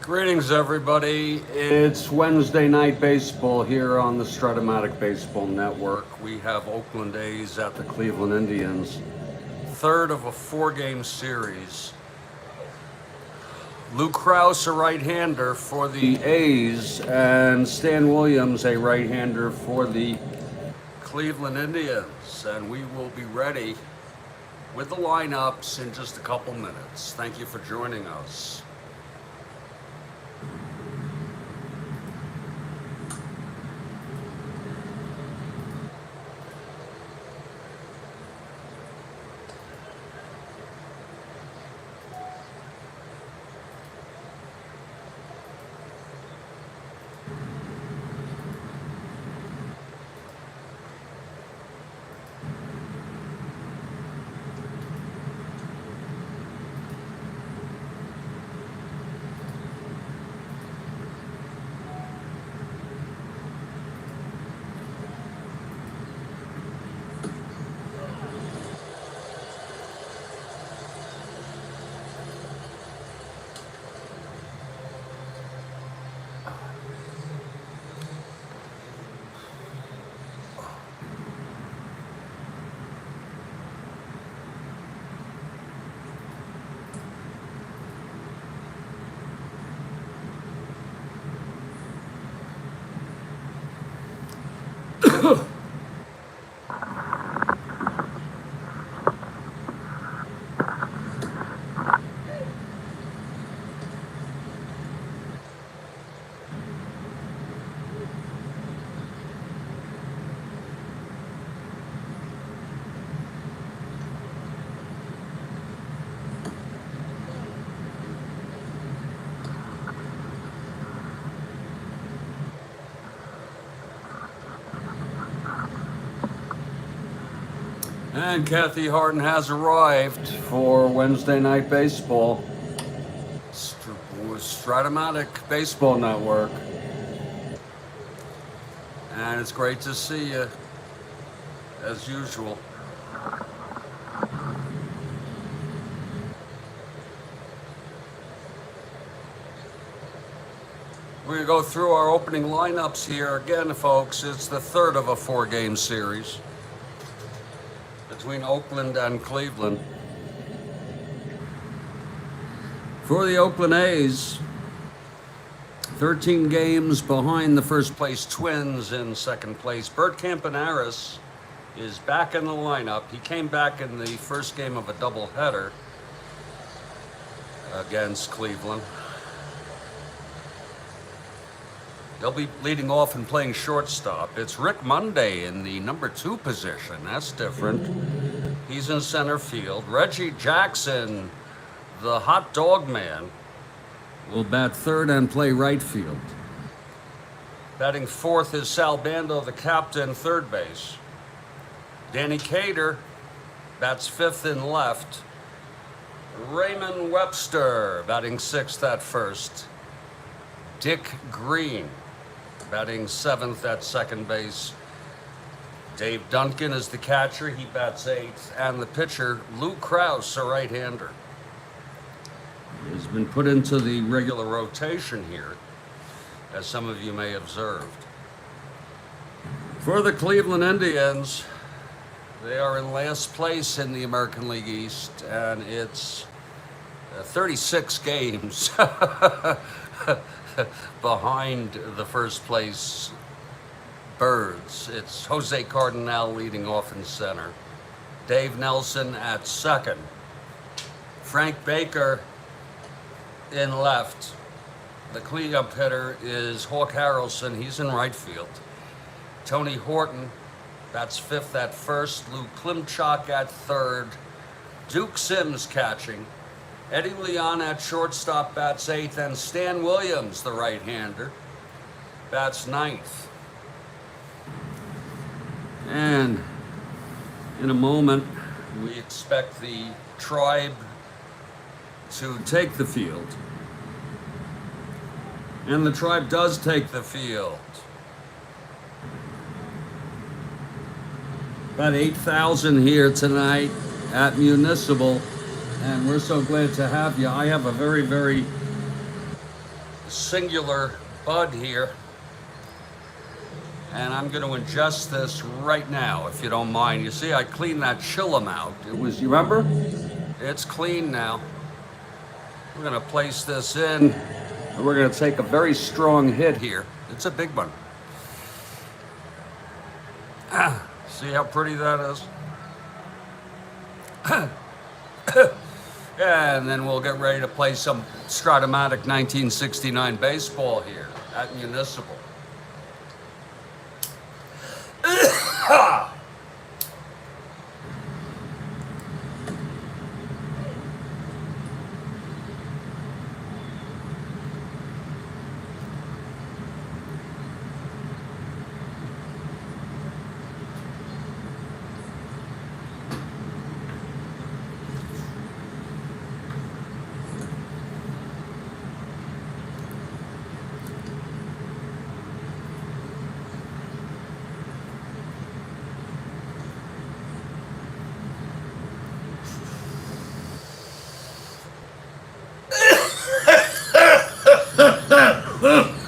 Greetings, everybody. It's Wednesday night baseball here on the Strat-O-Matic Baseball Network. We have Oakland A's at the Cleveland Indians. Third of a four-game series. Lou Krausse, a right-hander for the A's, and Stan Williams, a right-hander for the Cleveland Indians. And we will be ready with the lineups in just a couple minutes. Thank you for joining us. And Kathy Harden has arrived for Wednesday Night Baseball. Strat-O-Matic Baseball Network. And it's great to see you, as usual. We're going to go through our opening lineups here. Again, folks, it's the third of a four-game series between Oakland and Cleveland. For the Oakland A's, 13 games behind the first place Twins in second place. Bert Campaneris is back in the lineup. He came back in the first game of a doubleheader against Cleveland. They'll be leading off and playing shortstop. It's Rick Monday in the number 2 position. That's different. He's in center field. Reggie Jackson, the hot dog man, will bat third and play right field. Batting fourth is Sal Bando, the captain, third base. Danny Cater bats fifth and left. Raymond Webster batting sixth at first. Dick Green batting seventh at second base. Dave Duncan is the catcher. He bats eighth. And the pitcher, Lou Krausse, a right-hander, has been put into the regular rotation here, as some of you may have observed. For the Cleveland Indians, they are in last place in the American League East, and it's 36 games behind the first place Birds. It's Jose Cardinal leading off in center. Dave Nelson at second. Frank Baker in left. The cleanup hitter is Hawk Harrelson. He's in right field. Tony Horton bats fifth at first. Lou Klimchak at third. Duke Sims catching. Eddie Leon at shortstop bats eighth, and Stan Williams, the right-hander, bats ninth. And in a moment, we expect the Tribe to take the field. And the Tribe does take the field. About 8,000 here tonight at Municipal, and we're so glad to have you. I have a very, very singular bud here. And I'm going to ingest this right now, if you don't mind. You see, I cleaned that chillum out. It was, you remember? It's clean now. We're going to place this in, and we're going to take a very strong hit here. It's a big one. See how pretty that is? And then we'll get ready to play some Strat-O-Matic 1969 baseball here at Municipal.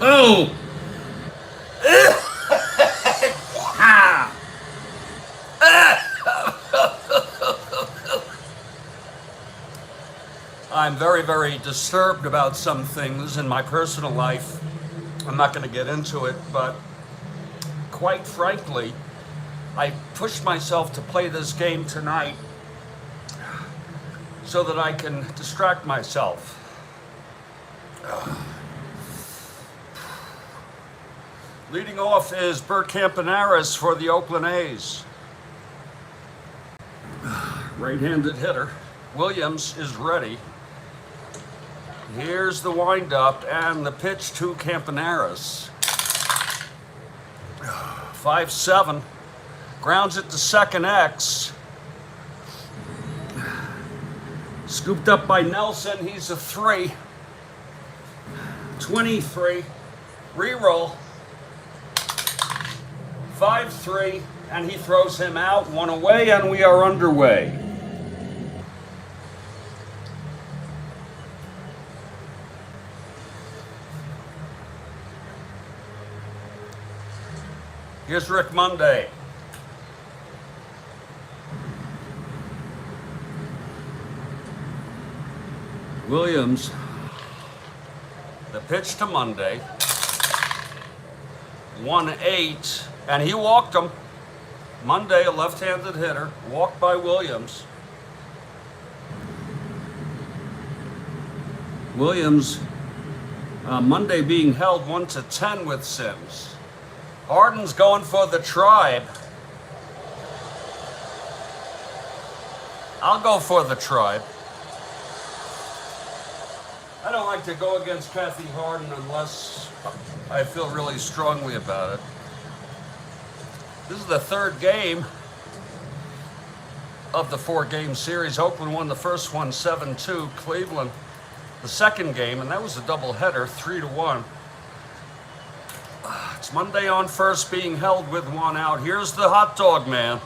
Oh! I'm very, very disturbed about some things in my personal life. I'm not going to get into it, but quite frankly, I pushed myself to play this game tonight so that I can distract myself. Leading off is Bert Campanaris for the Oakland A's. Right-handed hitter. Williams is ready. Here's the windup and the pitch to Campanaris. 5-7. Grounds it to second X. Scooped up by Nelson. He's a 3. 23. Reroll. 5-3. And he throws him out. 1 away, and we are underway. Here's Rick Monday. Williams. The pitch to Monday. 1-8, and he walked him. Monday, a left-handed hitter, walked by Williams. Williams, Monday being held 1-10 with Sims. Harden's going for the Tribe. I'll go for the Tribe. I don't like to go against Kathy Harden unless I feel really strongly about it. This is the third game of the 4-game series. Oakland won the first one 7-2. Cleveland the second game, and that was a doubleheader, 3-1. It's Monday on first, being held with 1 out. Here's the hot dog man.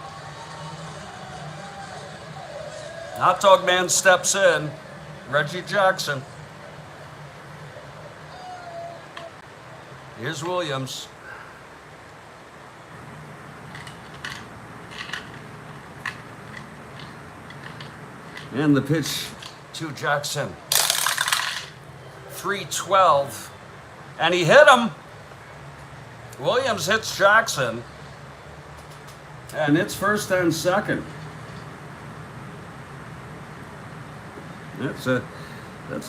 Hot dog man steps in. Reggie Jackson. Here's Williams. And the pitch to Jackson. 3-12. And he hit him. Williams hits Jackson. And it's first and second. That's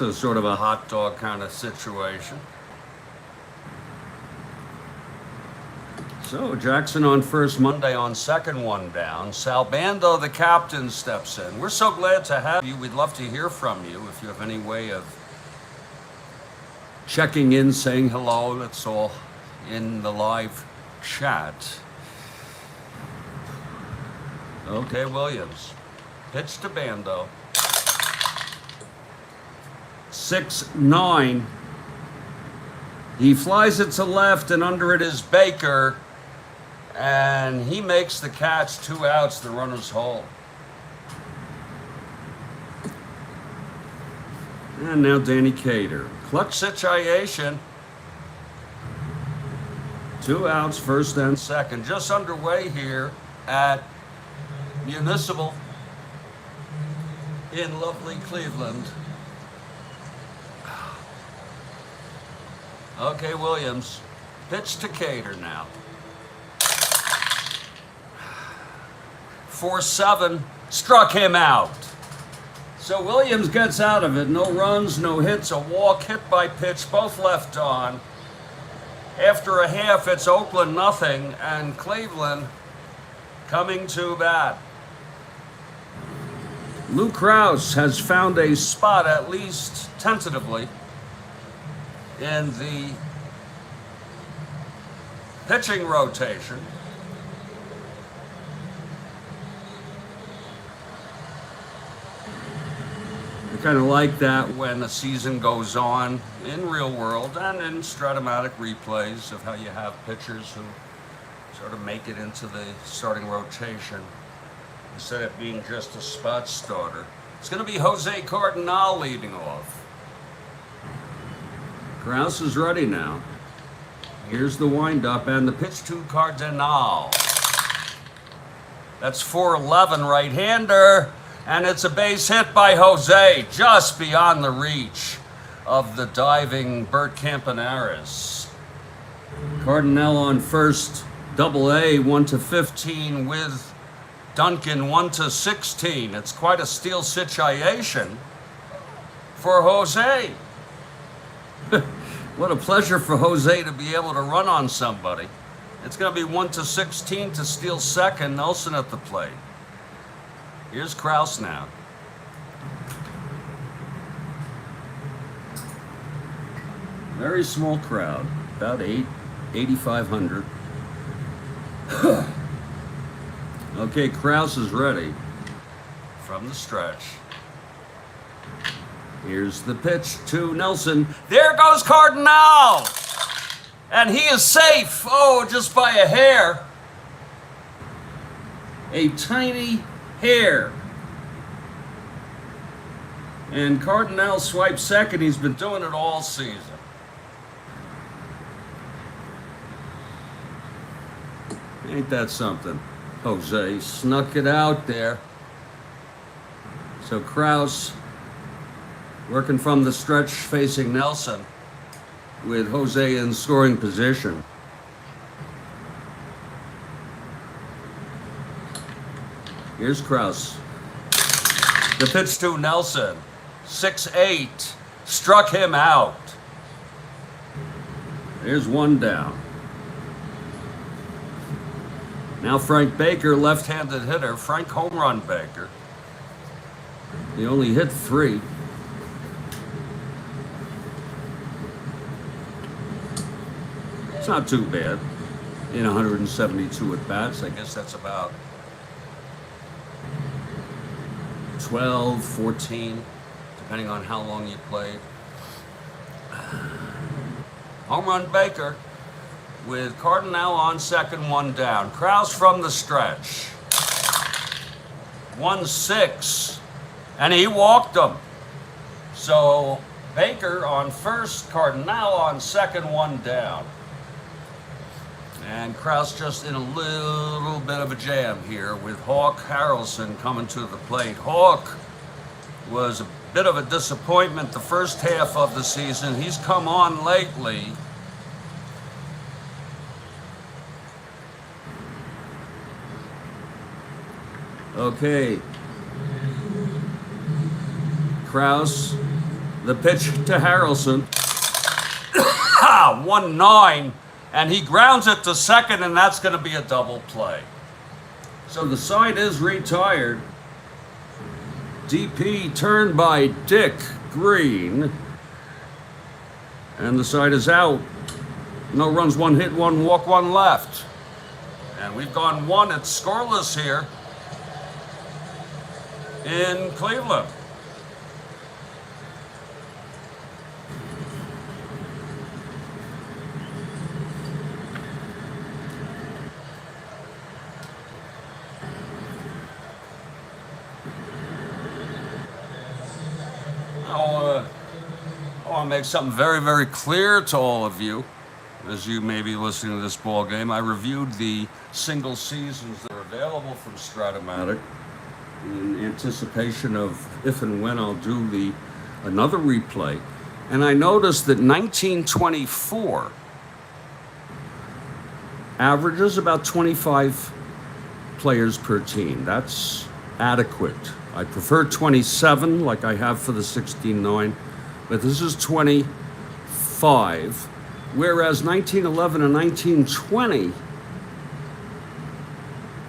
a sort of a hot dog kind of situation. So Jackson on first, Monday on second, 1 down. Sal Bando, the captain, steps in. We're so glad to have you. We'd love to hear from you if you have any way of checking in, saying hello. That's all in the live chat. Okay, Williams. Pitch to Bando. 6-9. He flies it to left, and under it is Baker. And he makes the catch, 2 outs, the runner's home. And now Danny Cater. Clutch situation. 2 outs, first and second. Just underway here at Municipal in lovely Cleveland. Okay, Williams. Pitch to Cater now. 4-7. Struck him out. So Williams gets out of it. No runs, no hits, a walk, hit by pitch, both left on. After a half, it's Oakland nothing, and Cleveland coming to bat. Lou Krausse has found a spot, at least tentatively, in the pitching rotation. I kind of like that when the season goes on in real world and in Strat-O-Matic replays of how you have pitchers who sort of make it into the starting rotation instead of being just a spot starter. It's going to be Jose Cardinal leading off. Krausse is ready now. Here's the windup and the pitch to Cardinal. That's 4-11 right-hander. And it's a base hit by Jose, just beyond the reach of the diving Bert Campaneris. Cardinal on first, Double-A, 1-15 with Duncan, 1-16. It's quite a steal situation for Jose. What a pleasure for Jose to be able to run on somebody. It's going to be 1-16 to steal second, Nelson at the plate. Here's Krausse now. Very small crowd, about 8,500. Okay, Krausse is ready from the stretch. Here's the pitch to Nelson. There goes Cardinal! And he is safe. Oh, just by a hair. A tiny hair. And Cardinal swipes second. He's been doing it all season. Ain't that something? Jose snuck it out there. So Krausse working from the stretch facing Nelson with Jose in scoring position. Here's Krausse. The pitch to Nelson. 6-8. Struck him out. There's one down. Now Frank Baker, left-handed hitter. Frank home run Baker. He only hit 3. It's not too bad in 172 at-bats. I guess that's about 12, 14, depending on how long you played. Home run Baker with Cardinal on second, one down. Krausse from the stretch. 1-6, and he walked him. So Baker on first, Cardinal on second, one down. And Krausse just in a little bit of a jam here with Hawk Harrelson coming to the plate. Hawk was a bit of a disappointment the first half of the season. He's come on lately. Okay. Krausse, the pitch to Harrelson. 1-9. And he grounds it to second, and that's going to be a double play. So the side is retired. DP turned by Dick Green. And the side is out. No runs, 1 hit, 1 walk, 1 left. And we've gone 1. It's scoreless here in Cleveland. I want to make something very, very clear to all of you. As you may be listening to this ball game, I reviewed the single seasons that are available from Strat-O-Matic in anticipation of if and when I'll do another replay. And I noticed that 1924 averages about 25 players per team. That's adequate. I prefer 27 like I have for the 16-9, but this is 25, whereas 1911 and 1920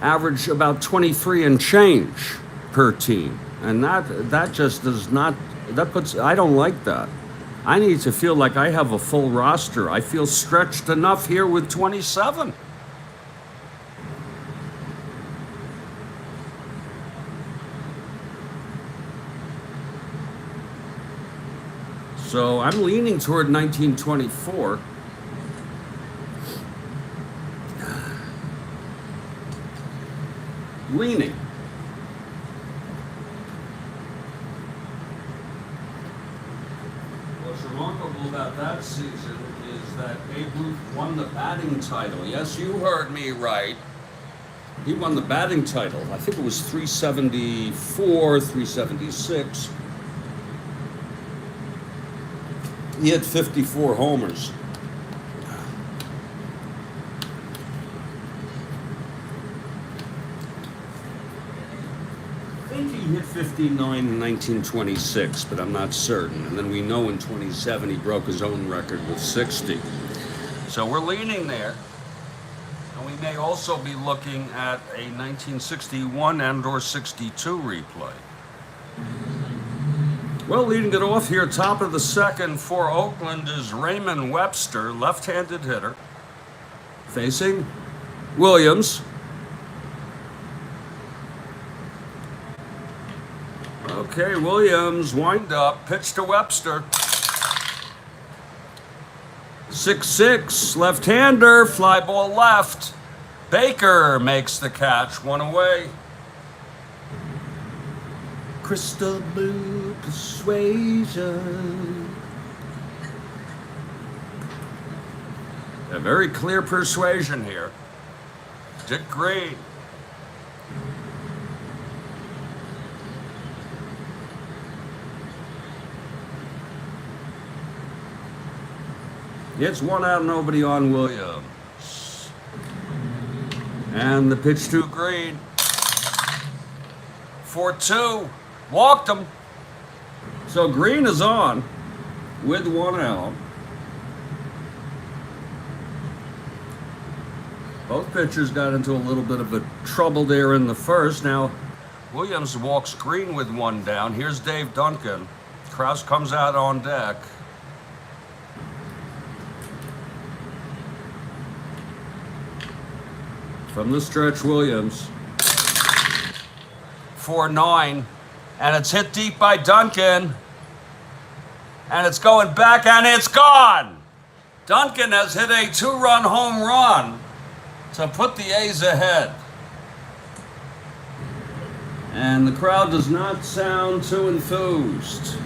average about 23 and change per team. And that just does not, I don't like that. I need to feel like I have a full roster. I feel stretched enough here with 27. So I'm leaning toward 1924. Leaning. What's remarkable about that season is that Babe Ruth won the batting title. Yes, you heard me right. He won the batting title. I think it was 374, 376. He had 54 homers. I think he hit 59 in 1926, but I'm not certain. And then we know in 27 he broke his own record with 60. So we're leaning there. And we may also be looking at a 1961 and or 62 replay. Well, leading it off here, top of the second for Oakland is Raymond Webster, left-handed hitter, facing Williams. Okay, Williams, wind up, pitch to Webster. 6-6, left-hander, fly ball left. Baker makes the catch, one away. Crystal blue persuasion. A very clear persuasion here. Dick Green. It's one out, nobody on Williams. And the pitch to Green. 4-2. Walked him. So Green is on with one out. Both pitchers got into a little bit of a trouble there in the first. Now, Williams walks Green with one down. Here's Dave Duncan. Krausse comes out on deck. From the stretch, Williams. 4-9. And it's hit deep by Duncan. And it's going back, and it's gone! Duncan has hit a 2-run home run to put the A's ahead. And the crowd does not sound too enthused.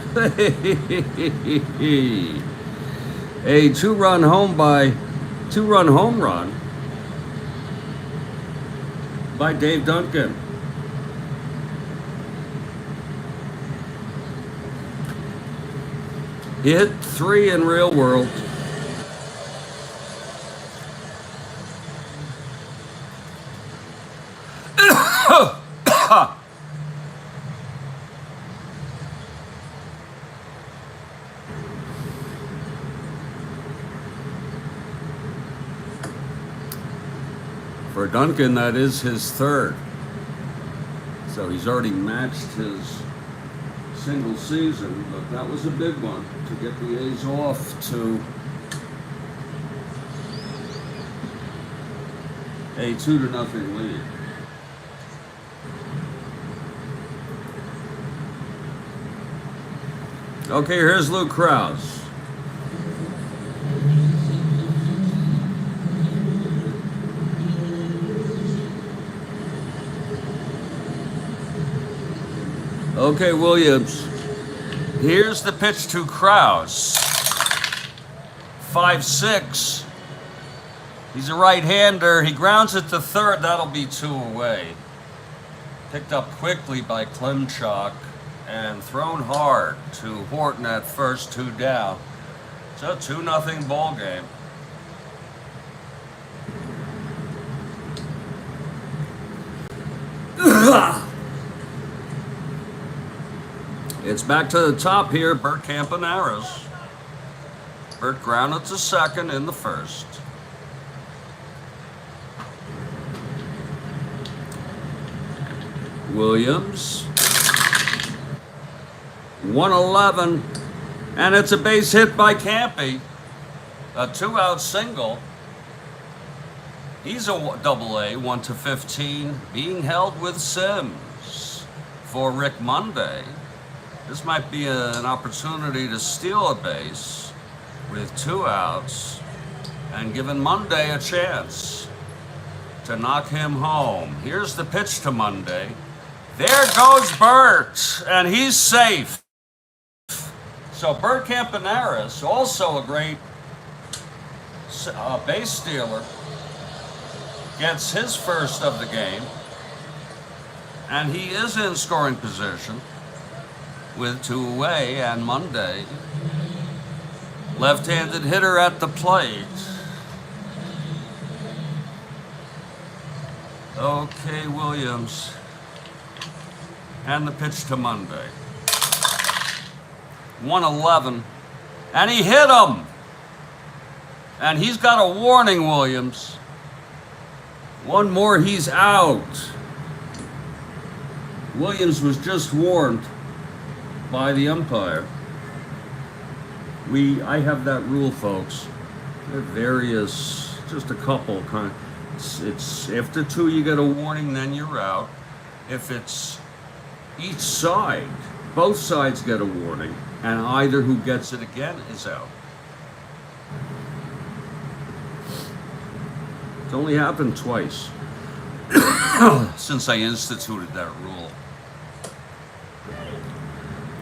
A two-run home run by Dave Duncan. He hit 3 in real world. For Duncan, that is his third. So he's already matched his single season, but that was a big one to get the A's off to a 2-0 lead. Okay, here's Lou Krausse. Okay, Williams. Here's the pitch to Krausse. 5-6. He's a right-hander. He grounds it to third. That'll be 2 away. Picked up quickly by Klimchak and thrown hard to Horton at first, 2 down. It's a 2-0 ball game. It's back to the top here. Bert Campaneris. Bert grounded to second in the first. Williams. 111. And it's a base hit by Campy. A 2-out single. He's a double-A, 1-15, being held with Sims for Rick Monday. This might be an opportunity to steal a base with 2 outs and giving Monday a chance to knock him home. Here's the pitch to Monday. There goes Bert, and he's safe. So Bert Campaneris, also a great base stealer, gets his first of the game, and he is in scoring position with 2 away, and Monday, left-handed hitter at the plate. Okay, Williams, and the pitch to Monday. 111, and he hit him, and he's got a warning, Williams. One more, he's out. Williams was just warned by the umpire. I have that rule, folks. There are various, just a couple kind. It's after 2 you get a warning, then you're out. If it's each side, both sides get a warning, and either who gets it again is out. It's only happened twice since I instituted that rule.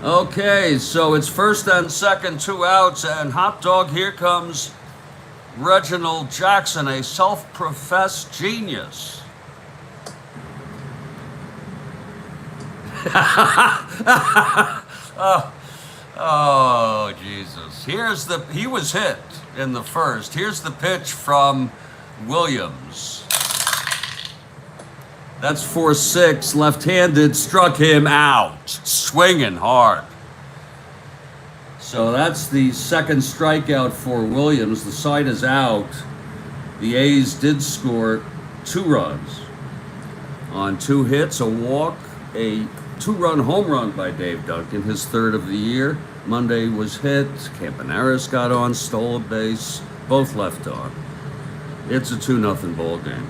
Okay, so it's first and second, 2 outs, and hot dog, here comes Reginald Jackson, a self-professed genius. Oh, Jesus. He was hit in the first. Here's the pitch from Williams. That's 4-6, left-handed, struck him out, swinging hard. So that's the second strikeout for Williams. The side is out. The A's did score 2 runs on 2 hits, a walk, a 2-run home run by Dave Duncan, his 3rd of the year. Monday was hit. Campaneris got on, stole a base, both left on. It's a 2-0 ball game.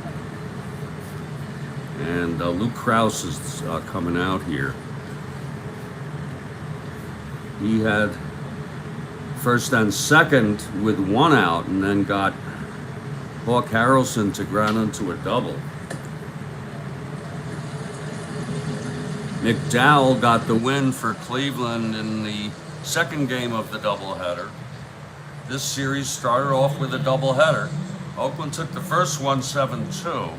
And Luke Krausse is coming out here. He had first and second with 1 out, and then got Hawk Harrelson to ground into a double. McDowell got the win for Cleveland in the second game of the doubleheader. This series started off with a doubleheader. Oakland took the first one 7-2.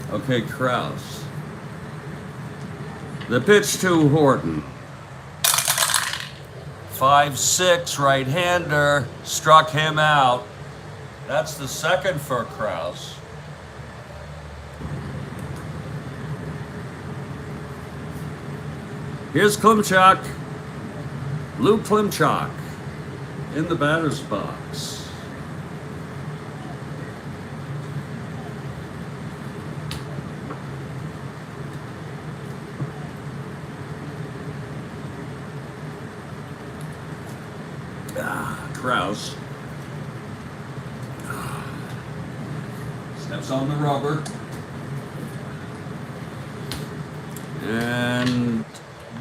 Okay, Krausse. The pitch to Horton. 5-6, right-hander, struck him out. That's the second for Krausse. Here's Klimchak. Lou Klimchak in the batter's box. Krausse steps on the rubber, and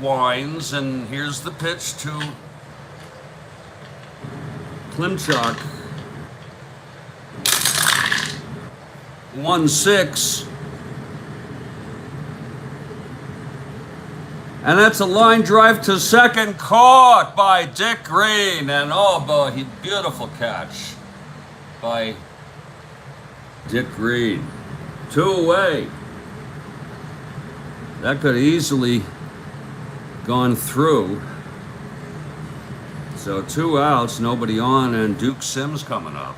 winds, and here's the pitch to Klimchuk. 1-6. And that's a line drive to second, caught by Dick Green. And oh boy, beautiful catch by Dick Green. 2 away. That could easily gone through. So 2 outs, nobody on, and Duke Sims coming up.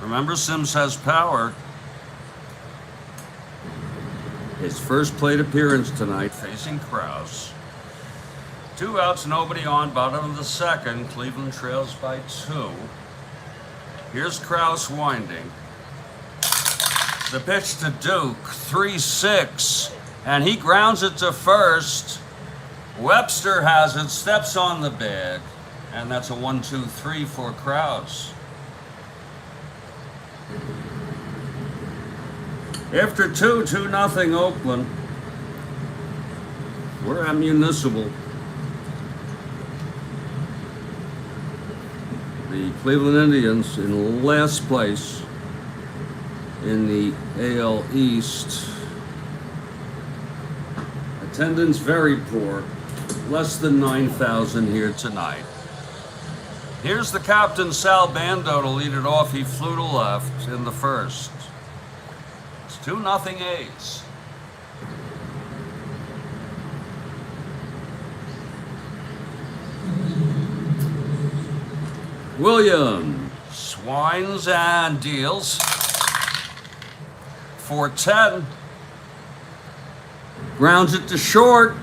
Remember, Sims has power. His first plate appearance tonight, facing Krausse. 2 outs, nobody on, bottom of the second. Cleveland trails by 2. Here's Krausse winding. The pitch to Duke, 3-6, and he grounds it to first. Webster has it, steps on the bag, and that's a 1-2-3 for Krausse. After 2-0 Oakland. We're at Municipal. The Cleveland Indians in last place in the AL East. Attendance very poor. Less than 9,000 here tonight. Here's the captain, Sal Bando, to lead it off. He flew to left in the first. 2-0 A's. Williams swines and deals for 10. Grounds it to short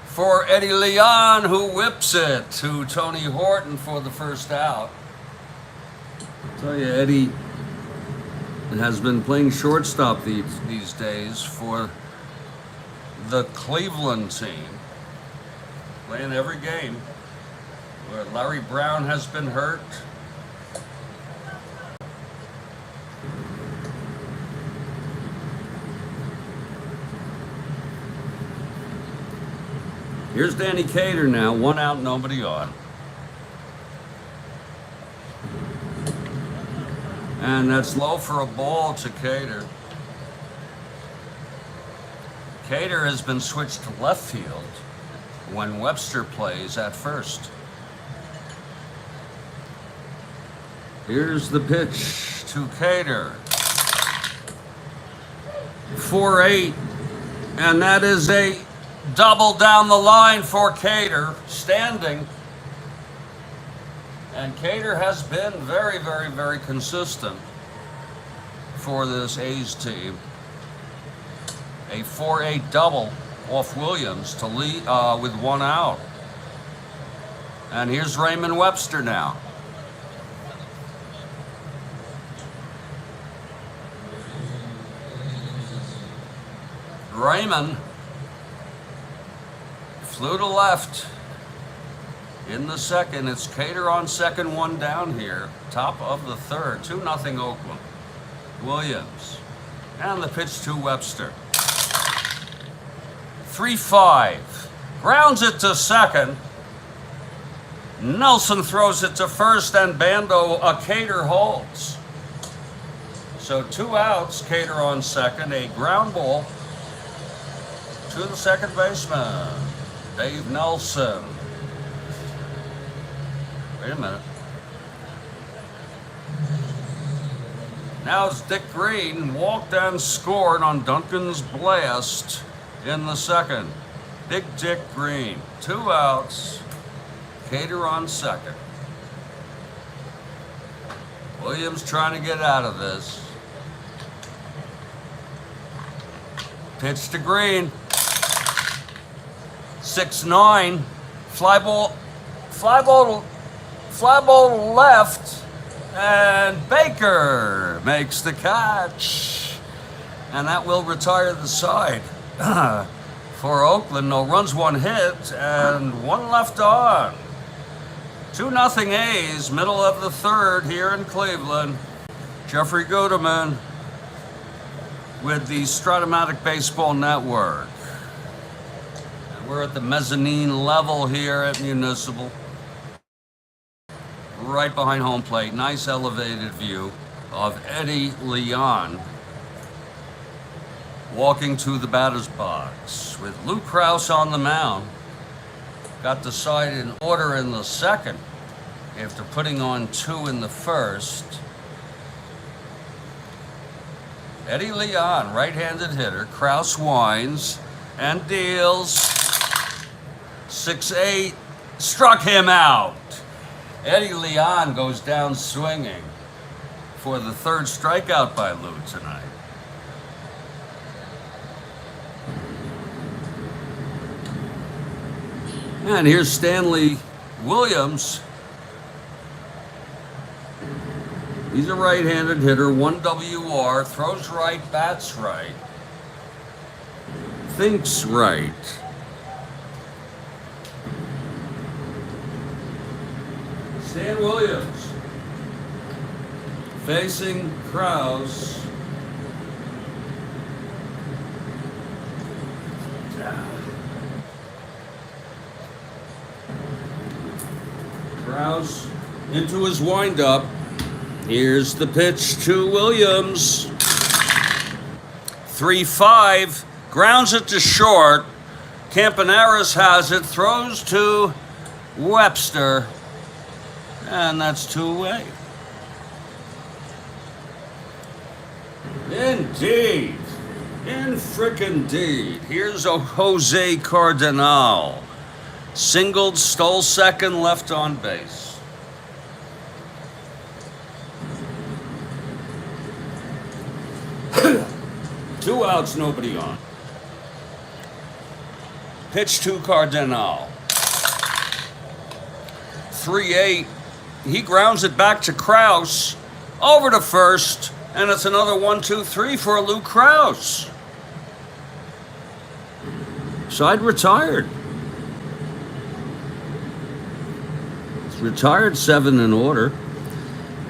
for Eddie Leon, who whips it to Tony Horton for the first out. I'll tell you, Eddie has been playing shortstop these days for the Cleveland team, playing every game where Larry Brown has been hurt. Here's Danny Cater now, 1 out, nobody on. And that's low for a ball to Cater. Cater has been switched to left field when Webster plays at first. Here's the pitch to Cater. 4-8, and that is a double down the line for Cater, standing. And Cater has been very, very, very consistent for this A's team. A 4-8 double off Williams to lead with 1 out. And here's Raymond Webster now. Raymond flew to left in the second. It's Cater on second, 1 down here. Top of the third. 2-0 Oakland. Williams. And the pitch to Webster. 3-5. Grounds it to second. Nelson throws it to first, and Bando, Cater holds. So 2 outs, Cater on second. A ground ball to the second baseman, Dave Nelson. Wait a minute. Now it's Dick Green, walked and scored on Duncan's blast in the second. Big Dick Green. 2 outs. Cater on second. Williams trying to get out of this. Pitch to Green. 6-9. Fly ball to left, and Baker makes the catch, and that will retire the side for Oakland. No runs, 1 hit, and 1 left on. 2-0 A's, middle of the third here in Cleveland. Jeffrey Guterman with the Strat-O-Matic Baseball Network. We're at the mezzanine level here at Municipal. Right behind home plate. Nice elevated view of Eddie Leon walking to the batter's box with Lou Krausse on the mound. Got the side in order in the second after putting on 2 in the first. Eddie Leon, right-handed hitter. Krausse winds and deals. 6-8, struck him out. Eddie Leon goes down swinging for the 3rd strikeout by Lou tonight. And here's Stanley Williams. He's a right-handed hitter, 1 WR, throws right, bats right, thinks right. Stan Williams facing Krausse. Krausse into his windup. Here's the pitch to Williams. 3-5, grounds it to short. Campaneris has it, throws to Webster, and that's 2 away. Indeed, in frickin' deed. Here's a Jose Cardenal. Singled, stole second, left on base. Two outs, nobody on. Pitch to Cardenal. 3-8. He grounds it back to Krausse. Over to first. And it's another 1-2-3 for Lou Krausse. Side retired. It's retired 7 in order.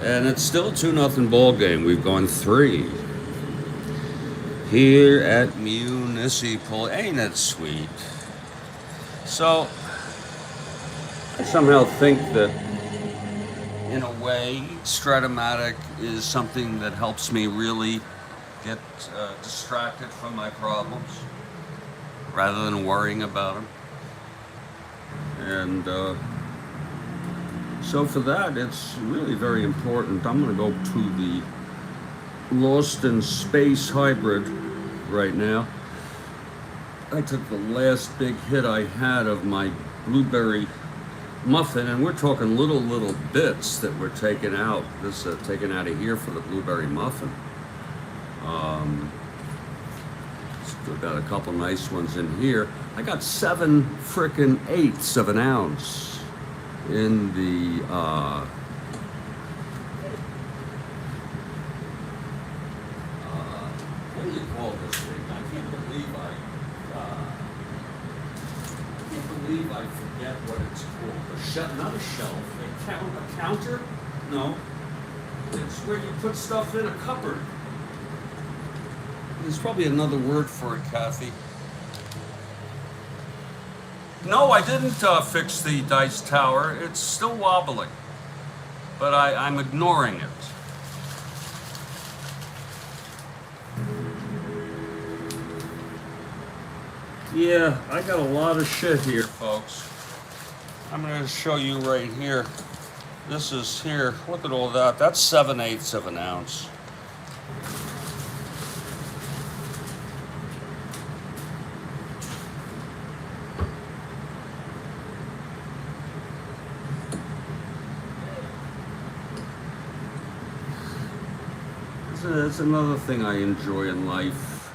And it's still a 2-0 ball game. We've gone 3. Here at Municipal. Ain't it sweet? So, I somehow think that, in a way, Strat-O-Matic is something that helps me really get distracted from my problems, rather than worrying about them. And so for that, it's really very important. I'm going to go to the Lost in Space Hybrid right now. I took the last big hit I had of my blueberry muffin, and we're talking little bits that were taken out. This taken out of here for the blueberry muffin. Still got a couple nice ones in here. I got 7 frickin' 1/8 of an ounce in the what do you call this thing? I can't believe I forget what it's called. Not a shelf. A counter? No. It's where you put stuff in a cupboard. There's probably another word for it, Kathy. No, I didn't fix the dice tower. It's still wobbling. But I'm ignoring it. Yeah, I got a lot of shit here, folks. I'm going to show you right here. This is here. Look at all that. That's 7/8 of an ounce. It's another thing I enjoy in life.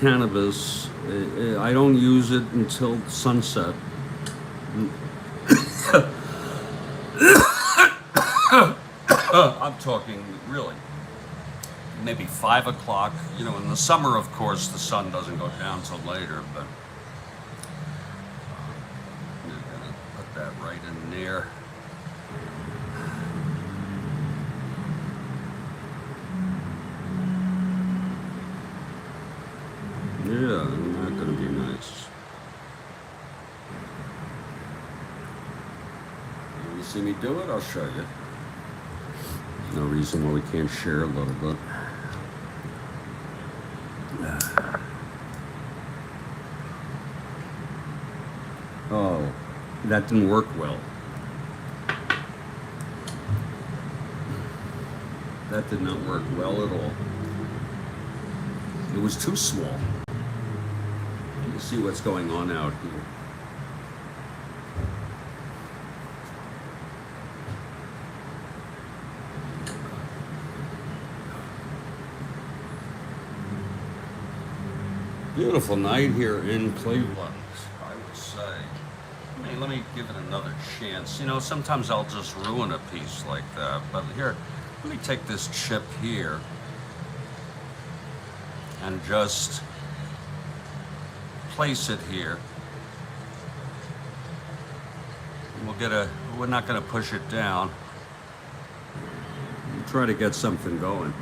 Cannabis. I don't use it until sunset. I'm talking really maybe 5 o'clock. You know, in the summer, of course, the sun doesn't go down till later, but I'm gonna put that right in there. Yeah, not gonna be nice. see me do it? I'll show you. No reason why we can't share a little bit. Oh, that didn't work well. That did not work well at all. It was too small. You see what's going on out here. Beautiful night here in Cleveland, I would say. Let me give it another chance. You know, sometimes I'll just ruin a piece like that. But here, let me take this chip here and just place it here. We're not going to push it down. We'll try to get something going.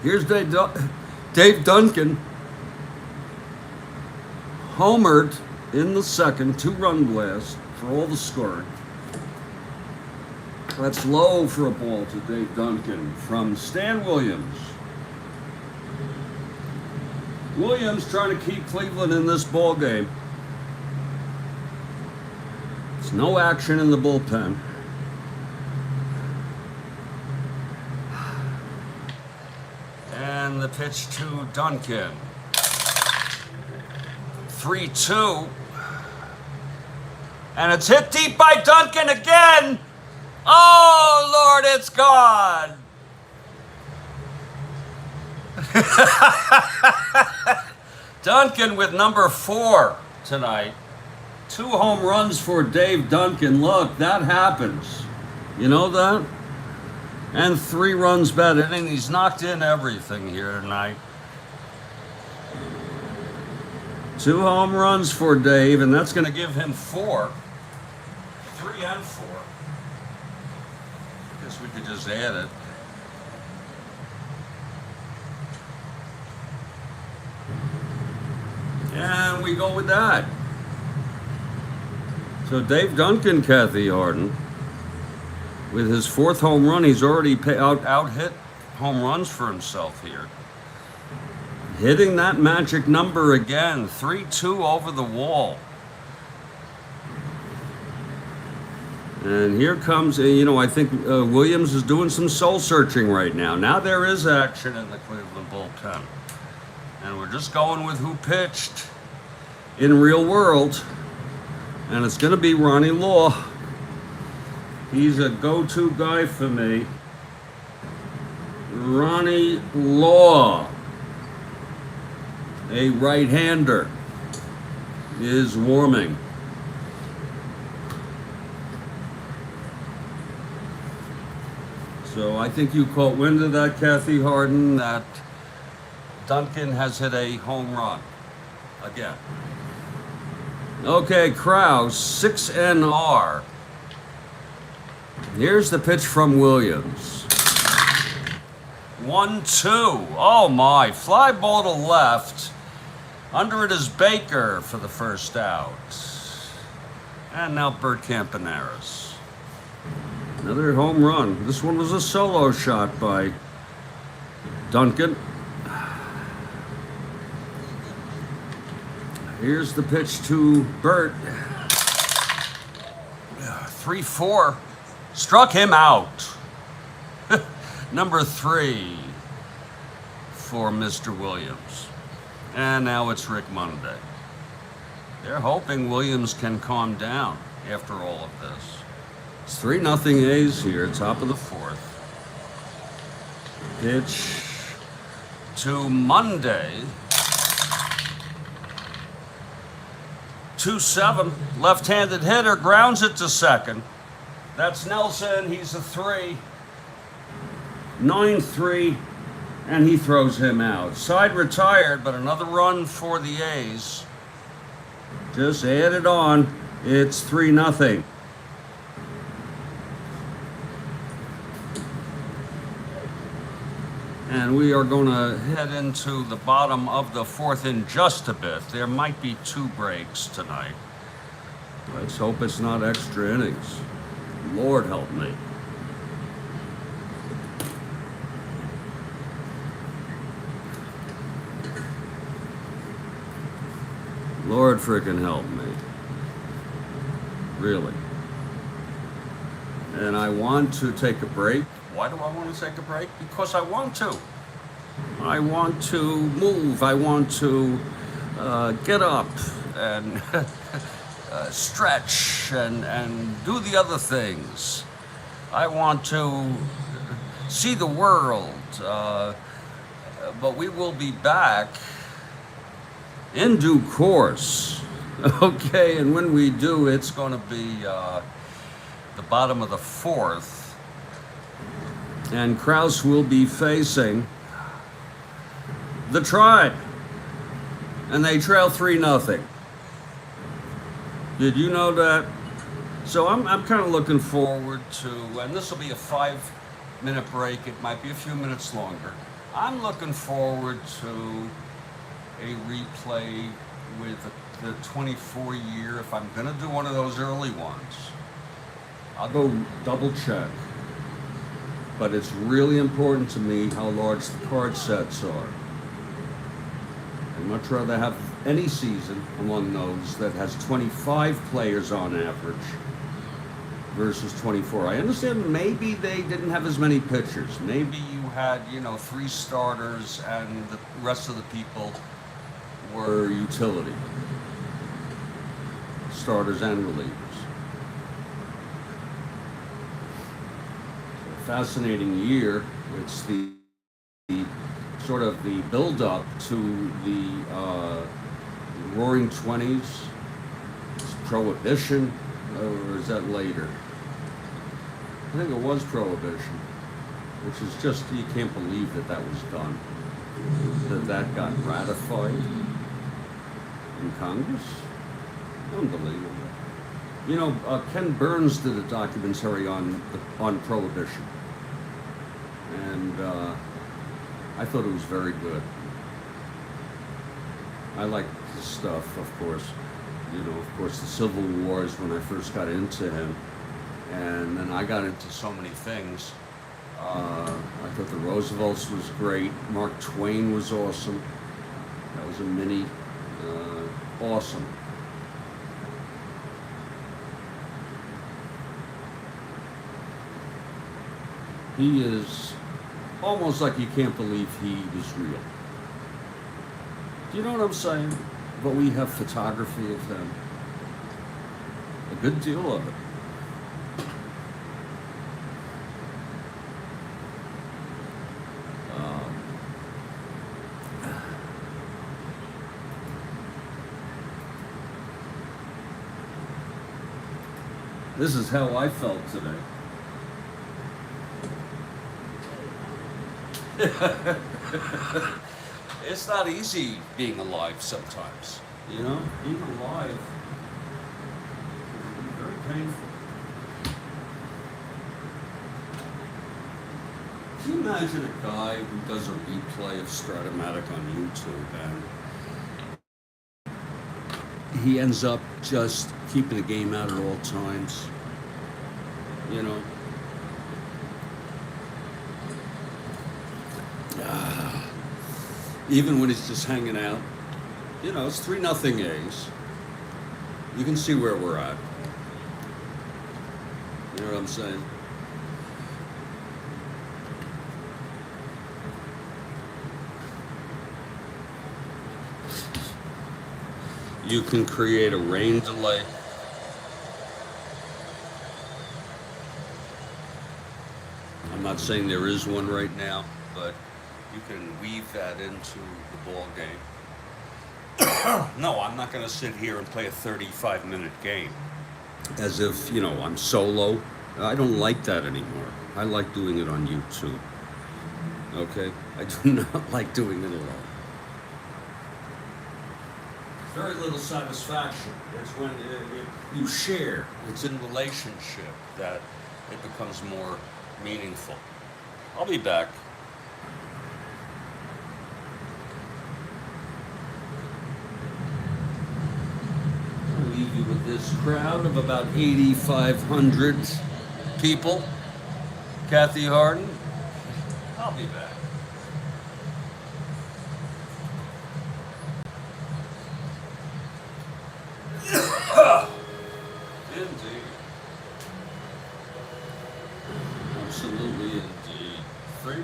Here's Dave Duncan, homered in the second, 2-run blast for all the scoring. That's low for a ball to Dave Duncan from Stan Williams. Williams trying to keep Cleveland in this ball game. There's no action in the bullpen. And the pitch to Duncan. 3-2. And it's hit deep by Duncan again. Oh, Lord, it's gone. Duncan with number 4 tonight. 2 home runs for Dave Duncan. Look, that happens. You know that? And 3 runs batted in. He's knocked in everything here tonight. 2 home runs for Dave, and that's going to give him 4. 3 and 4. Guess we could just add it. And we go with that. So Dave Duncan, Kathy Harden, with his 4th home run, he's already out hit home runs for himself here. Hitting that magic number again, 3-2 over the wall. And here comes, I think Williams is doing some soul searching right now. Now there is action in the Cleveland bullpen. And we're just going with who pitched in real world. And it's going to be Ronnie Law. He's a go-to guy for me. Ronnie Law, a right-hander, is warming. So I think you caught wind of that, Kathy Harden, that Duncan has hit a home run again. Okay, Krausse, 6 NR. Here's the pitch from Williams. 1-2. Oh my, fly ball to left. Under it is Baker for the first out. And now Bert Campaneris. Another home run. This one was a solo shot by Duncan. Here's the pitch to Bert. 3-4. Struck him out. Number 3 for Mr. Williams. And now it's Rick Monday. They're hoping Williams can calm down after all of this. It's 3-0 A's here, top of the fourth. Pitch to Monday. 2-7, left-handed hitter, grounds it to second. That's Nelson, he's a 3. 9-3, and he throws him out. Side retired, but another run for the A's. Just add it on, it's 3-0. And we are going to head into the bottom of the fourth in just a bit. There might be 2 breaks tonight. Let's hope it's not extra innings. Lord help me. Lord frickin' help me. Really. And I want to take a break. Why do I want to take a break? Because I want to. I want to move. I want to get up and stretch and do the other things. I want to see the world. But we will be back in due course. Okay, and when we do, it's going to be the bottom of the fourth. And Krausse will be facing the Tribe. And they trail 3-0. Did you know that? So I'm kind of looking forward to, and this will be a 5-minute break. It might be a few minutes longer. I'm looking forward to a replay with the 24 year, if I'm going to do one of those early ones. I'll go double check. But it's really important to me how large the card sets are. I'd much rather have any season among those that has 25 players on average versus 24. I understand maybe they didn't have as many pitchers. Maybe you had, 3 starters and the rest of the people were utility. Starters and relievers. Fascinating year. It's the sort of the build-up to the Roaring 20s. It's Prohibition, or is that later? I think it was Prohibition, which is just, you can't believe that was done. That got ratified in Congress. Unbelievable. Ken Burns did a documentary on Prohibition, and I thought it was very good. I like his stuff, of course. Of course, the Civil Wars when I first got into him, and then I got into so many things. I thought the Roosevelts was great. Mark Twain was awesome. That was a mini. Awesome. He is almost like you can't believe he was real. Do you know what I'm saying? But we have photography of him. A good deal of it. This is how I felt today. It's not easy being alive sometimes, Being alive is very painful. Can you imagine a guy who does a replay of Strat-O-Matic on YouTube and he ends up just keeping the game out at all times? Even when he's just hanging out. It's 3-0 A's. You can see where we're at. You know what I'm saying? You can create a rain delay. I'm not saying there is one right now, but you can weave that into the ball game. No, I'm not going to sit here and play a 35-minute game as if, I'm solo. I don't like that anymore. I like doing it on YouTube. Okay? I do not like doing it alone. Very little satisfaction. It's when you share. It's in relationship that it becomes more meaningful. I'll be back. I'll leave you with this crowd of about 8,500 people. Kathy Harden. I'll be back. Indeed. Absolutely indeed. 3-0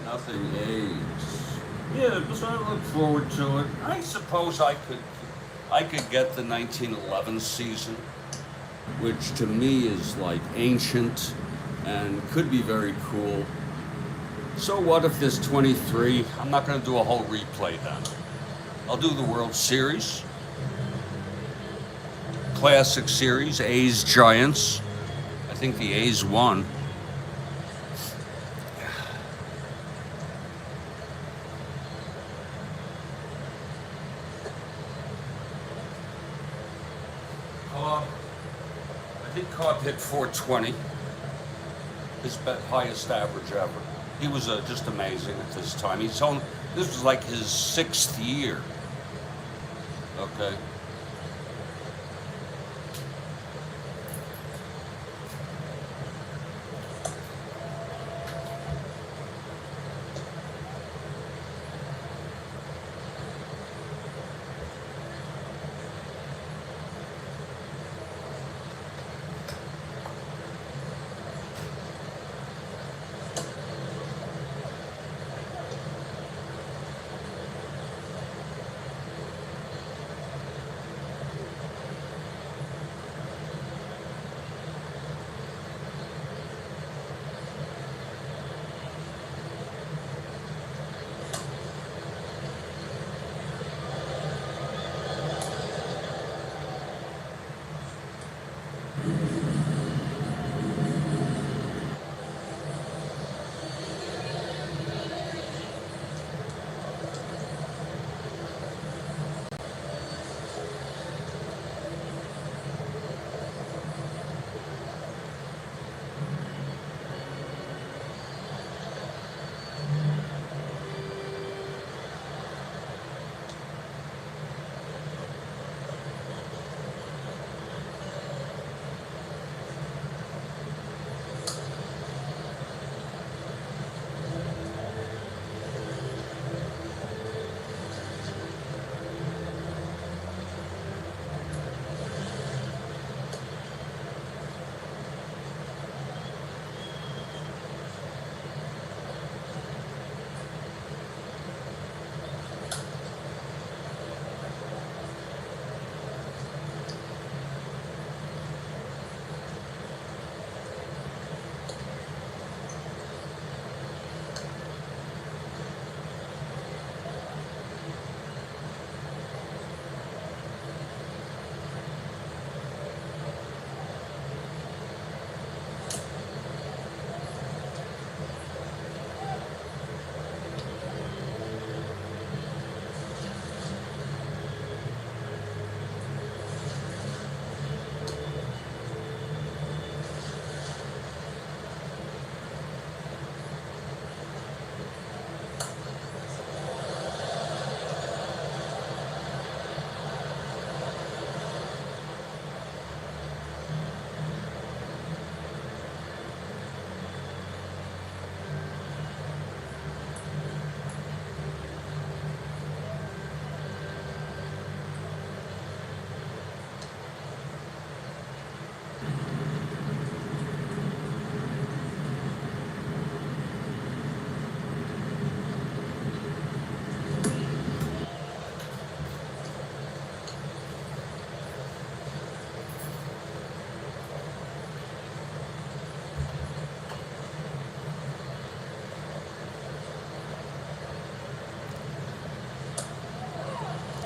A's. Yeah, so I look forward to it. I suppose I could get the 1911 season, which to me is like ancient and could be very cool. So what if there's 23? I'm not going to do a whole replay then. I'll do the World Series. Classic Series, A's Giants. I think the A's won. I think Cobb hit 420. His highest average ever. He was just amazing at this time. This was like his 6th year. Okay.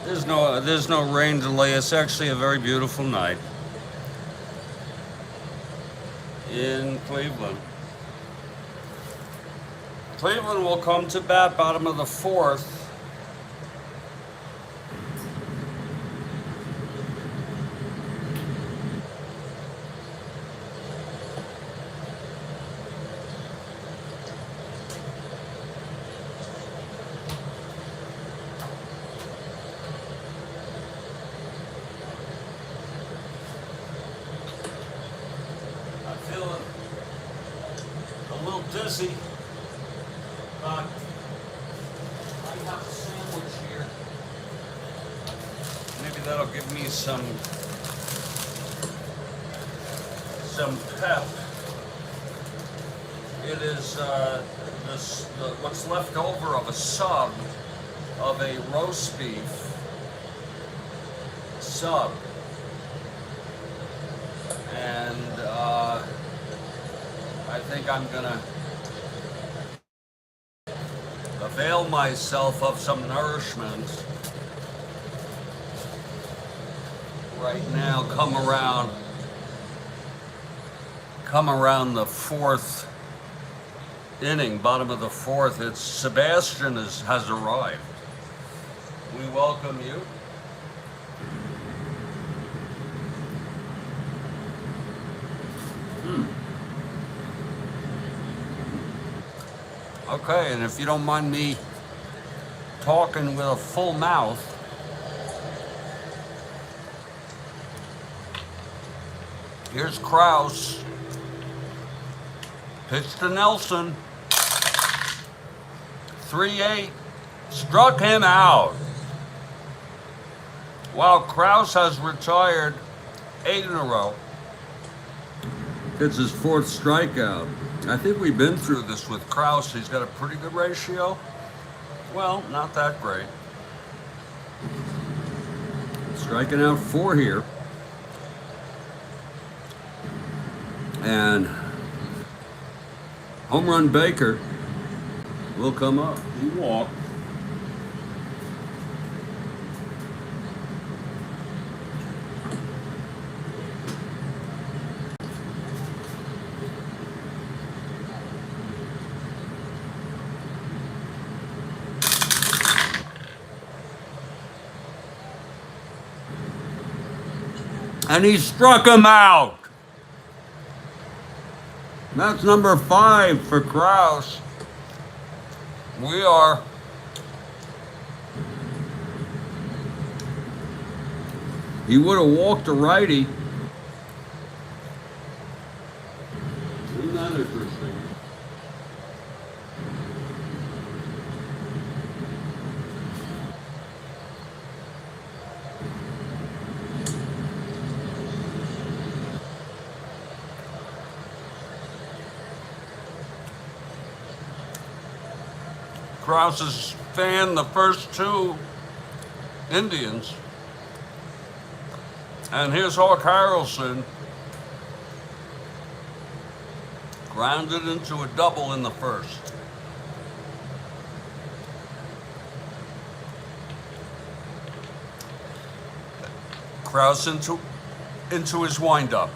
There's no rain delay. It's actually a very beautiful night in Cleveland. Cleveland will come to bat, bottom of the fourth. I'm feeling a little dizzy. I have a sandwich here. Maybe that'll give me some pep. It is what's left over of a sub of a roast beef sub, and I think I'm gonna avail myself of some nourishment right now. Come around the fourth inning, bottom of the fourth. It's Sebastian has arrived. We welcome you. Okay, and if you don't mind me talking with a full mouth, here's Krausse. Pitch to Nelson. 3-8. Struck him out. Wow, Krausse has retired 8 in a row. It's his 4th strikeout. I think we've been through this with Krausse. He's got a pretty good ratio. Well, not that great. Striking out 4 here. And home run Baker will come up. He walked. And he struck him out. That's number 5 for Krausse. He would have walked a righty. Isn't that interesting? Krause's fanned the first 2 Indians. And here's Hawk Harrelson. Grounded into a double in the first. Krausse into his windup.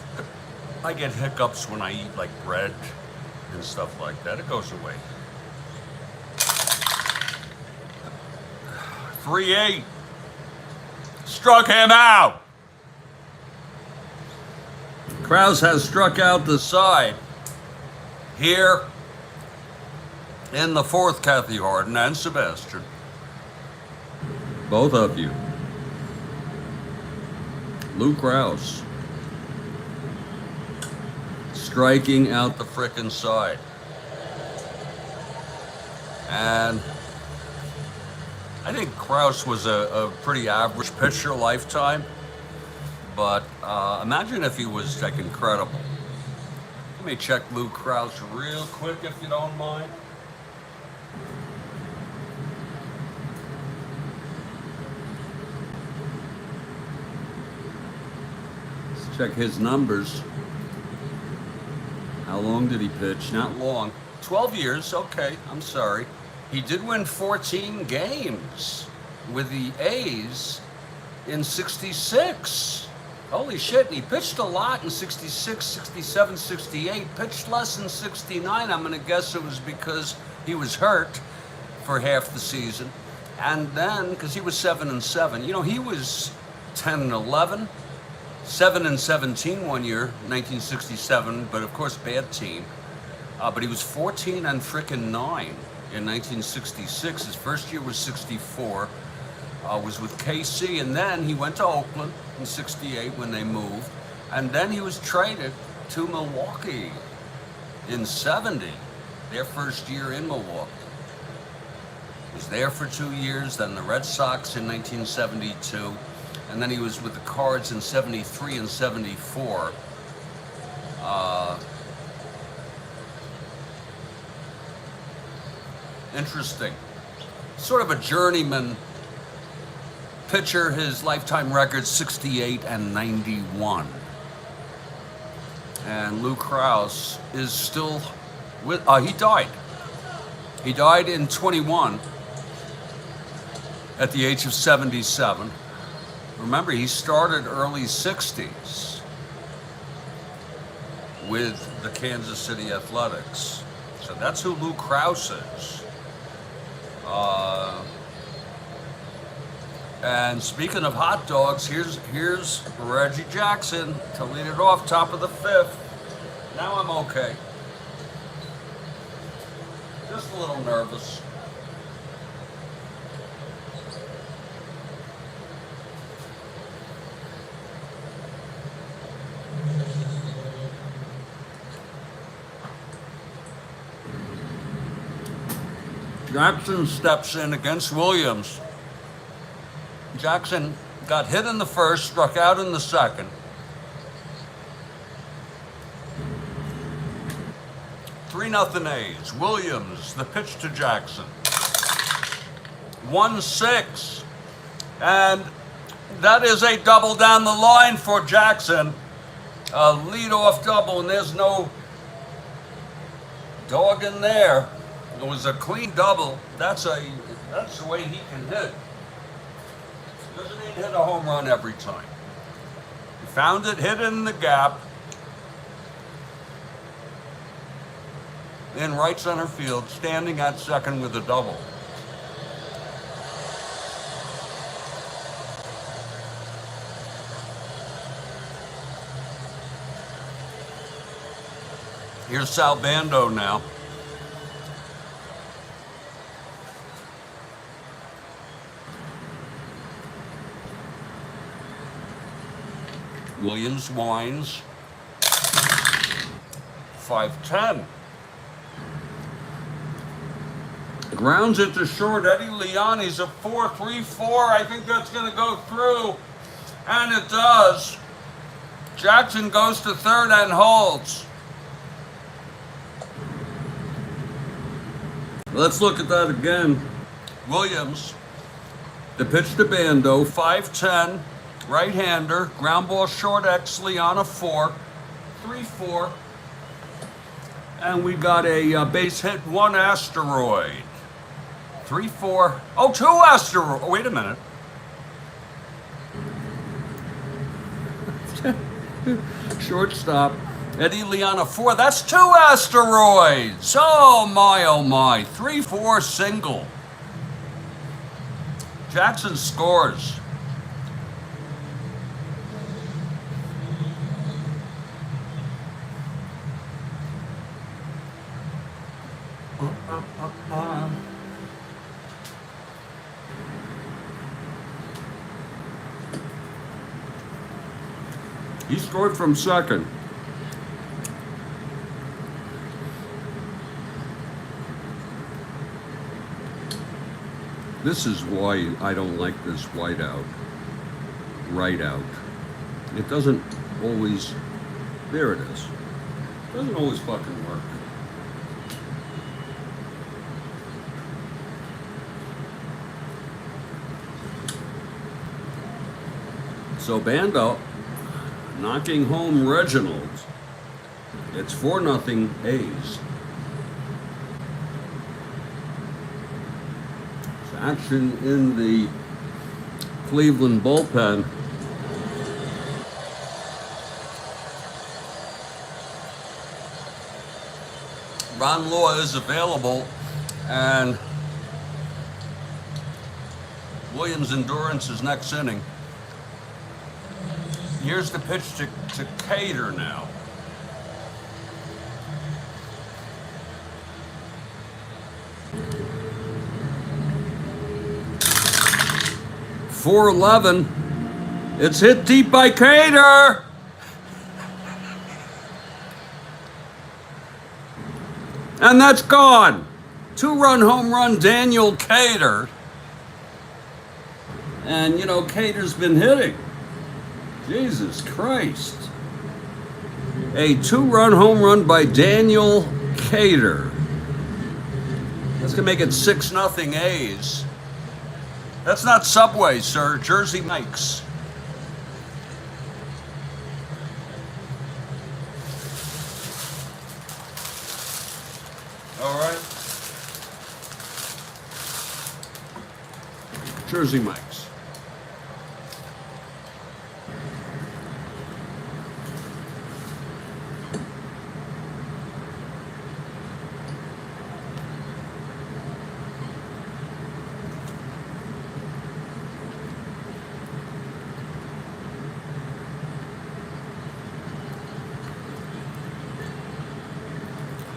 I get hiccups when I eat like bread and stuff like that. It goes away. 3-8. Struck him out. Krausse has struck out the side here in the 4th, Kathy Harden and Sebastian. Both of you. Lou Krausse striking out the frickin' side. And I think Krausse was a pretty average pitcher lifetime, but imagine if he was like incredible. Let me check Lou Krausse real quick if you don't mind. Let's check his numbers. How long did he pitch? Not long. 12 years, okay, I'm sorry. He did win 14 games. with the A's in 66. Holy shit, and he pitched a lot in 66, 67, 68, pitched less in 69. I'm going to guess it was because he was hurt for half the season. And then, because he was 7-7, you know, he was 10-11, 7-17 one year, 1967, but of course, bad team. But he was 14-9 in 1966. His first year was 64. Was with KC, and then he went to Oakland in 68 when they moved, and then he was traded to Milwaukee in 70, their first year in Milwaukee. He was there for 2 years, then the Red Sox in 1972, and then he was with the Cards in 73 and 74. Interesting. Sort of a journeyman pitcher. His lifetime record 68 and 91. And Lou Krausse is still with, he died. He died in 21 at the age of 77. Remember, he started early 60s with the Kansas City Athletics. So that's who Lou Krausse is. And speaking of hot dogs, here's Reggie Jackson to lead it off, top of the fifth. Now I'm okay. Just a little nervous. Jackson steps in against Williams. Jackson got hit in the first, struck out in the second. 3-0 A's. Williams, the pitch to Jackson. 1-6. And that is a double down the line for Jackson. A leadoff double, and there's no dog in there. It was a clean double. That's the way he can hit. Doesn't need to hit a home run every time. He found it, hit it in the gap. In right center field, standing at second with a double. Here's Sal Bando now. Williams winds. 5-10. Grounds it to short. Eddie Leoni's a 4-3-4. I think that's going to go through. And it does. Jackson goes to third and holds. Let's look at that again. Williams, the pitch to Bando, 5-10. Right-hander, ground ball short X, Leon 4, 3-4. And we got a base hit, 1 asteroid. 3-4. Oh, 2 asteroid. Oh, wait a minute. Shortstop, Eddie Leon 4. That's 2 asteroids. Oh my, oh my. 3-4 single. Jackson scores. He scored from second. This is why I don't like this white out, right out. It doesn't always, there it is. It doesn't always fucking work. So Bando knocking home Reginald. It's 4-0 A's. Action in the Cleveland bullpen. Ron Law is available, and Williams' endurance is next inning. Here's the pitch to Cater now. .411. It's hit deep by Cater. And that's gone. 2-run home run, Daniel Cater. And, you know, Cater's been hitting. Jesus Christ. A 2-run home run by Daniel Cater. That's going to make it 6-0 A's. That's not Subway, sir. Jersey Mike's. All right. Jersey Mike's.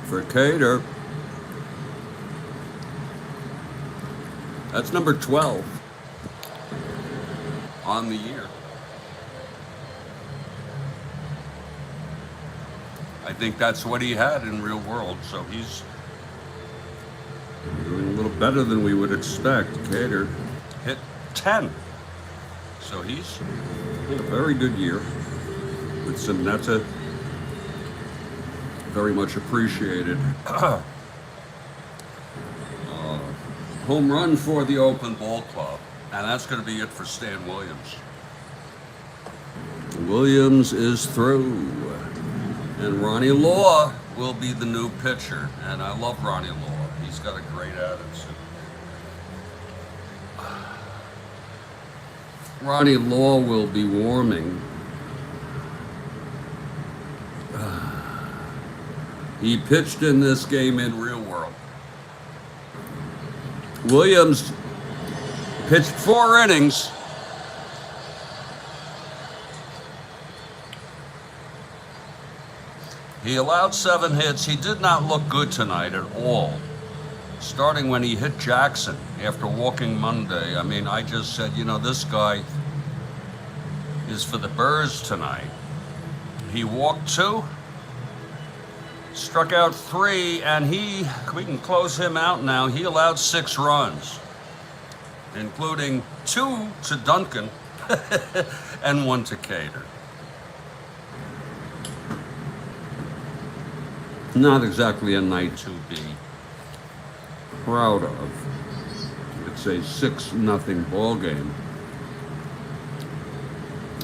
For Cater. That's number 12 on the year. I think that's what he had in real world, so he's doing a little better than we would expect. Cater hit 10. So he's had a very good year with some netta. Very much appreciated. Home run for the Oakland Ball Club. And that's going to be it for Stan Williams. Williams is through. And Ronnie Law will be the new pitcher. And I love Ronnie Law. He's got a great attitude. Ronnie Law will be warming. He pitched in this game in real world. Williams pitched 4 innings. He allowed 7 hits. He did not look good tonight at all. Starting when he hit Jackson after walking Monday. I mean, I just said, you know, this guy is for the birds tonight. He walked 2. Struck out 3, and we can close him out now. He allowed 6 runs, including 2 to Duncan and 1 to Cater. Not exactly a night to be proud of. It's a 6-0 ball game.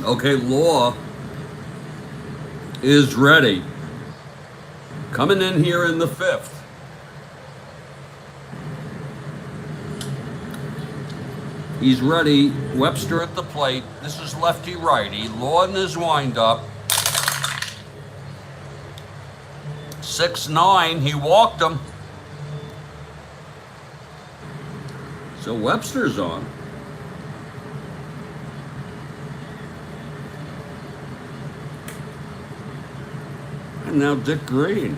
Okay, Law is ready. Coming in here in the 5th. He's ready. Webster at the plate. This is lefty-righty. Law in his windup. 6-9. He walked him. So Webster's on. And now Dick Green.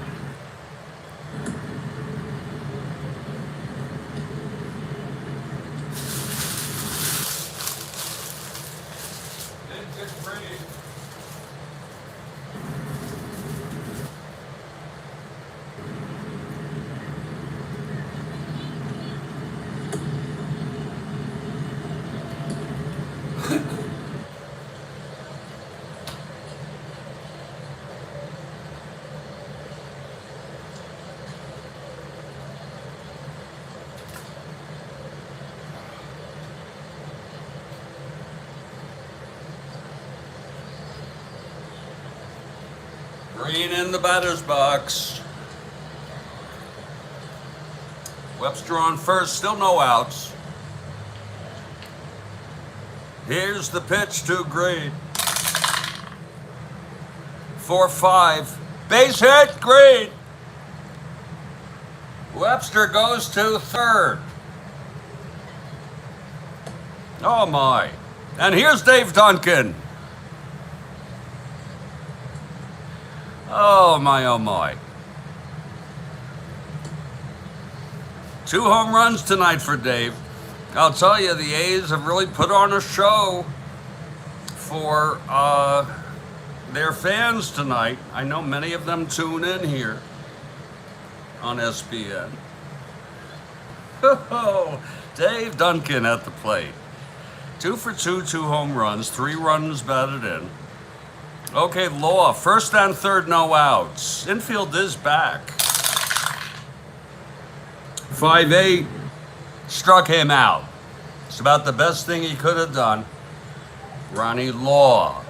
Green in the batter's box. Webster on first, still no outs. Here's the pitch to Green. 4-5. Base hit, Green. Webster goes to third. Oh my. And here's Dave Duncan. Oh my, oh my. 2 home runs tonight for Dave. I'll tell you, the A's have really put on a show for their fans tonight. I know many of them tune in here on SBN. Oh, Dave Duncan at the plate. 2 for 2, 2 home runs, 3 runs batted in. Okay, Law, first and third, no outs. Infield is back. 5-8, struck him out. It's about the best thing he could have done. Ronnie Law.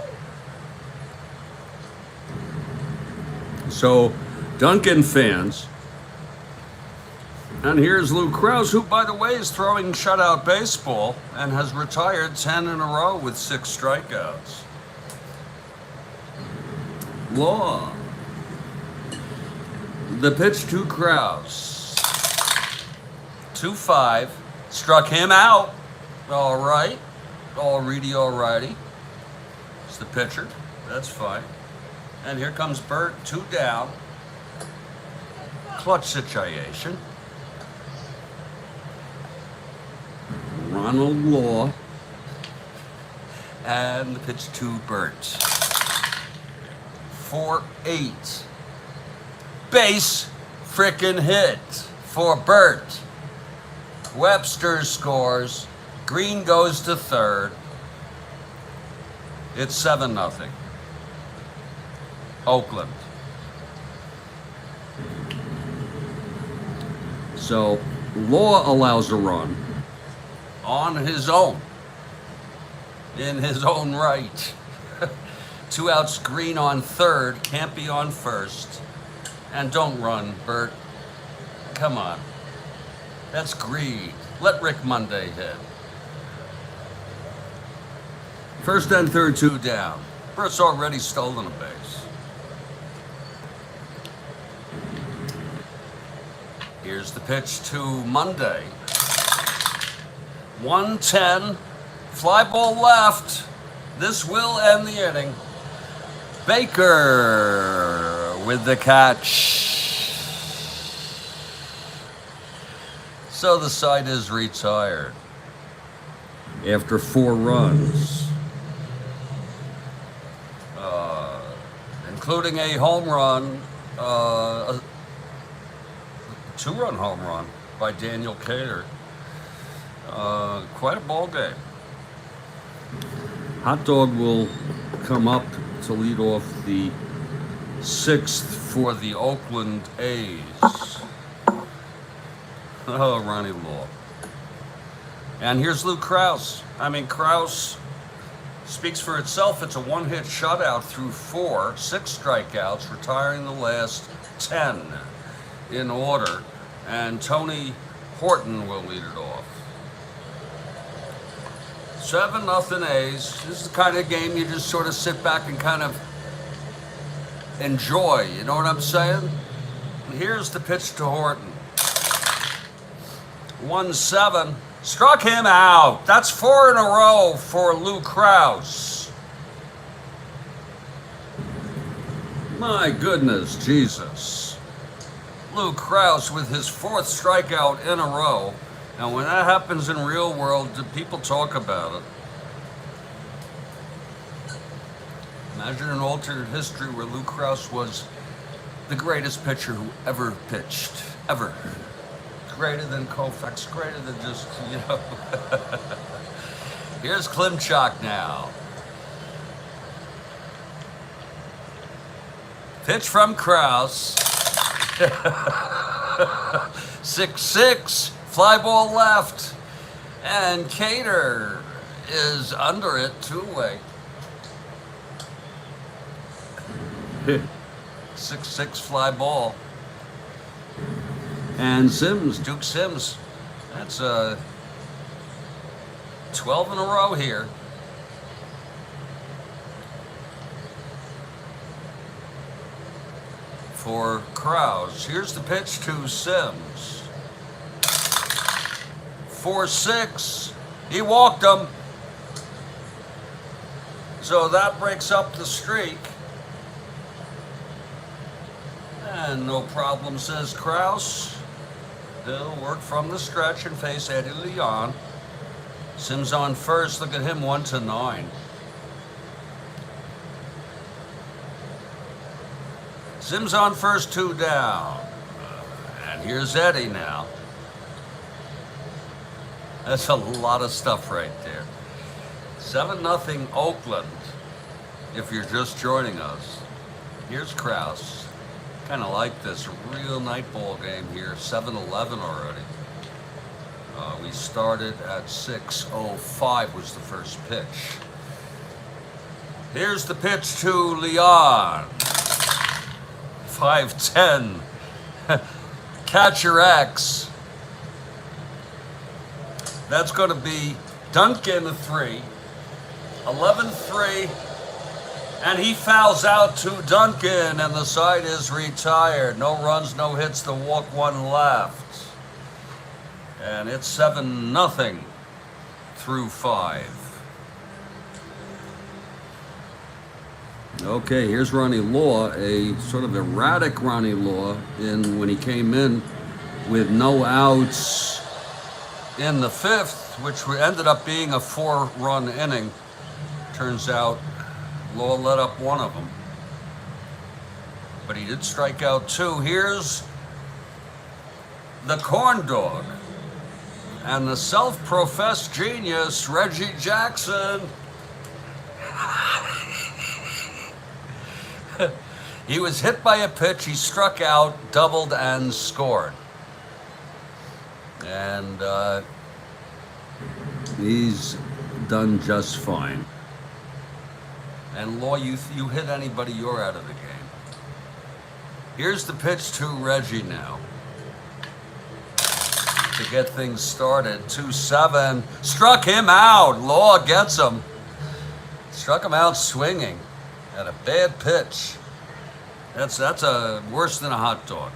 So, Duncan fans. And here's Lou Krausse, who, by the way, is throwing shutout baseball and has retired 10 in a row with 6 strikeouts. Law. The pitch to Krausse. 2-5. Struck him out. All right. All righty. It's the pitcher. That's fine. And here comes Bert, 2 down. Clutch situation. Ronald Law. And the pitch to Bert. 4-8. Base frickin' hit for Bert. Webster scores. Green goes to third. It's 7-0. Oakland. So Law allows a run on his own, in his own right. 2 outs, Green on third, can't be on first. And don't run, Bert. Come on. That's greed. Let Rick Monday hit. First and third, 2 down. Bert's already stolen a base. Here's the pitch to Monday. 110. Fly ball left. This will end the inning. Baker with the catch. So the side is retired after 4 runs, including a home run, a 2-run home run by Daniel Cater. Quite a ball game. Hot Dog will come up to lead off the 6th for the Oakland A's. Oh, Ronnie Law. And here's Lou Krausse. I mean, Krausse speaks for itself. It's a 1-hit shutout through 4, 6 strikeouts, retiring the last 10 in order. And Tony Horton will lead it off. 7-0 A's. This is the kind of game you just sort of sit back and kind of enjoy. You know what I'm saying? And here's the pitch to Horton. 1-7. Struck him out. That's 4 in a row for Lou Krausse. My goodness, Jesus. Lou Krausse with his 4th strikeout in a row. Now, when that happens in real world, do people talk about it? Imagine an alternate history where Lou Krausse was the greatest pitcher who ever pitched, ever. Greater than Koufax, greater than just, you know. Here's Klimchak now. Pitch from Krausse. 6-6. Fly ball left, and Cater is under it 2-way. 6-6 fly ball. And Sims, Duke Sims, that's 12 in a row here. for Krausse. Here's the pitch to Sims. 4-6. He walked him. So that breaks up the streak. And no problem, says Krausse. He'll work from the stretch and face Eddie Leon. Sims on first. Look at him, 1-9. Sims on first, 2 down. And here's Eddie now. That's a lot of stuff right there. 7-0 Oakland, if you're just joining us. Here's Krausse. Kind of like this real night ball game here. 7-11 already. We started at 6:05 was the first pitch. Here's the pitch to Leon. 5-10. Catcher X. That's going to be Duncan, 3. 11-3. And he fouls out to Duncan, and the side is retired. No runs, no hits, the walk, 1 left. And it's 7-0 through 5. Okay, here's Ronnie Law, a sort of erratic Ronnie Law when he came in with no outs in the 5th, which ended up being a 4-run inning. Turns out Law let up 1 of them. But he did strike out 2. Here's the corn dog and the self-professed genius, Reggie Jackson. He was hit by a pitch, he struck out, doubled, and scored. And he's done just fine. And Law, you hit anybody, you're out of the game. Here's the pitch to Reggie now. To get things started, 2-7. Struck him out. Law gets him. Struck him out swinging at a bad pitch. That's a worse than a hot dog.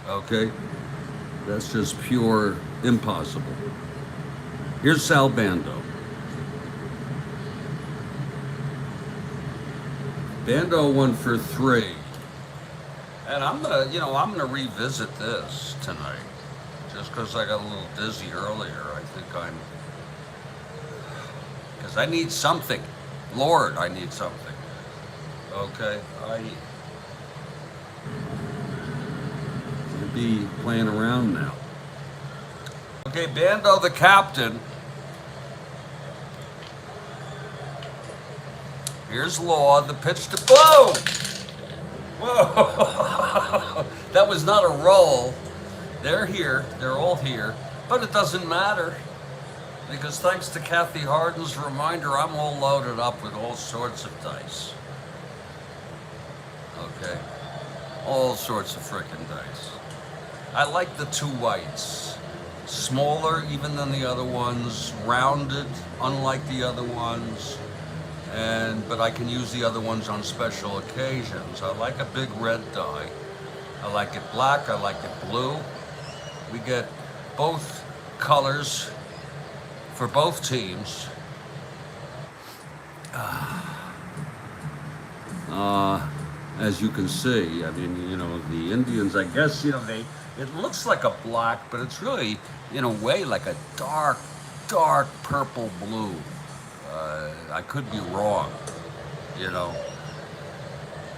Okay? That's just pure impossible. Here's Sal Bando. Bando 1 for 3. And I'm gonna revisit this tonight. Just because I got a little dizzy earlier, I think because I need something. Lord, I need something. Okay, I'll be playing around now. Okay, Bando the captain. Here's Law, the pitch to boom! Whoa! That was not a roll. They're here, they're all here, but it doesn't matter because thanks to Kathy Harden's reminder, I'm all loaded up with all sorts of dice. Okay, all sorts of frickin' dice. I like the 2 whites, smaller even than the other ones, rounded unlike the other ones, but I can use the other ones on special occasions. I like a big red die. I like it black, I like it blue. We get both colors for both teams. As you can see, I mean, the Indians, I guess, it looks like a black, but it's really, in a way, like a dark, dark purple blue. I could be wrong,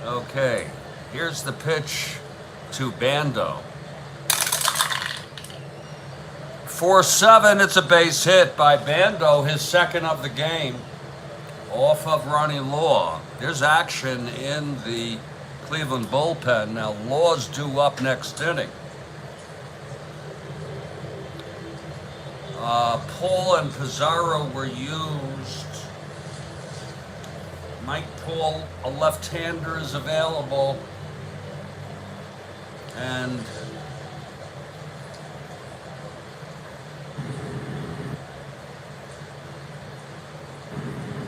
Okay, here's the pitch to Bando. 4-7, it's a base hit by Bando, his 2nd of the game, off of Ronnie Law. There's action in the Cleveland bullpen. Now Law's due up next inning. Paul and Pizarro were used. Mike Paul, a left-hander, is available. And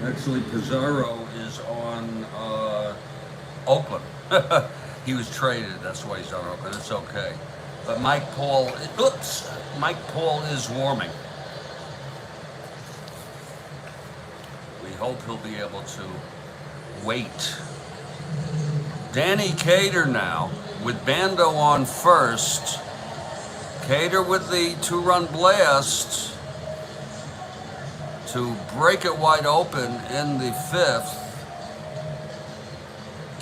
actually Pizarro is on Oakland. He was traded. That's why he's on Oakland. It's okay. But Mike Paul is warming. We hope he'll be able to wait. Danny Cater now with Bando on first. Cater with the 2-run blast to break it wide open in the 5th.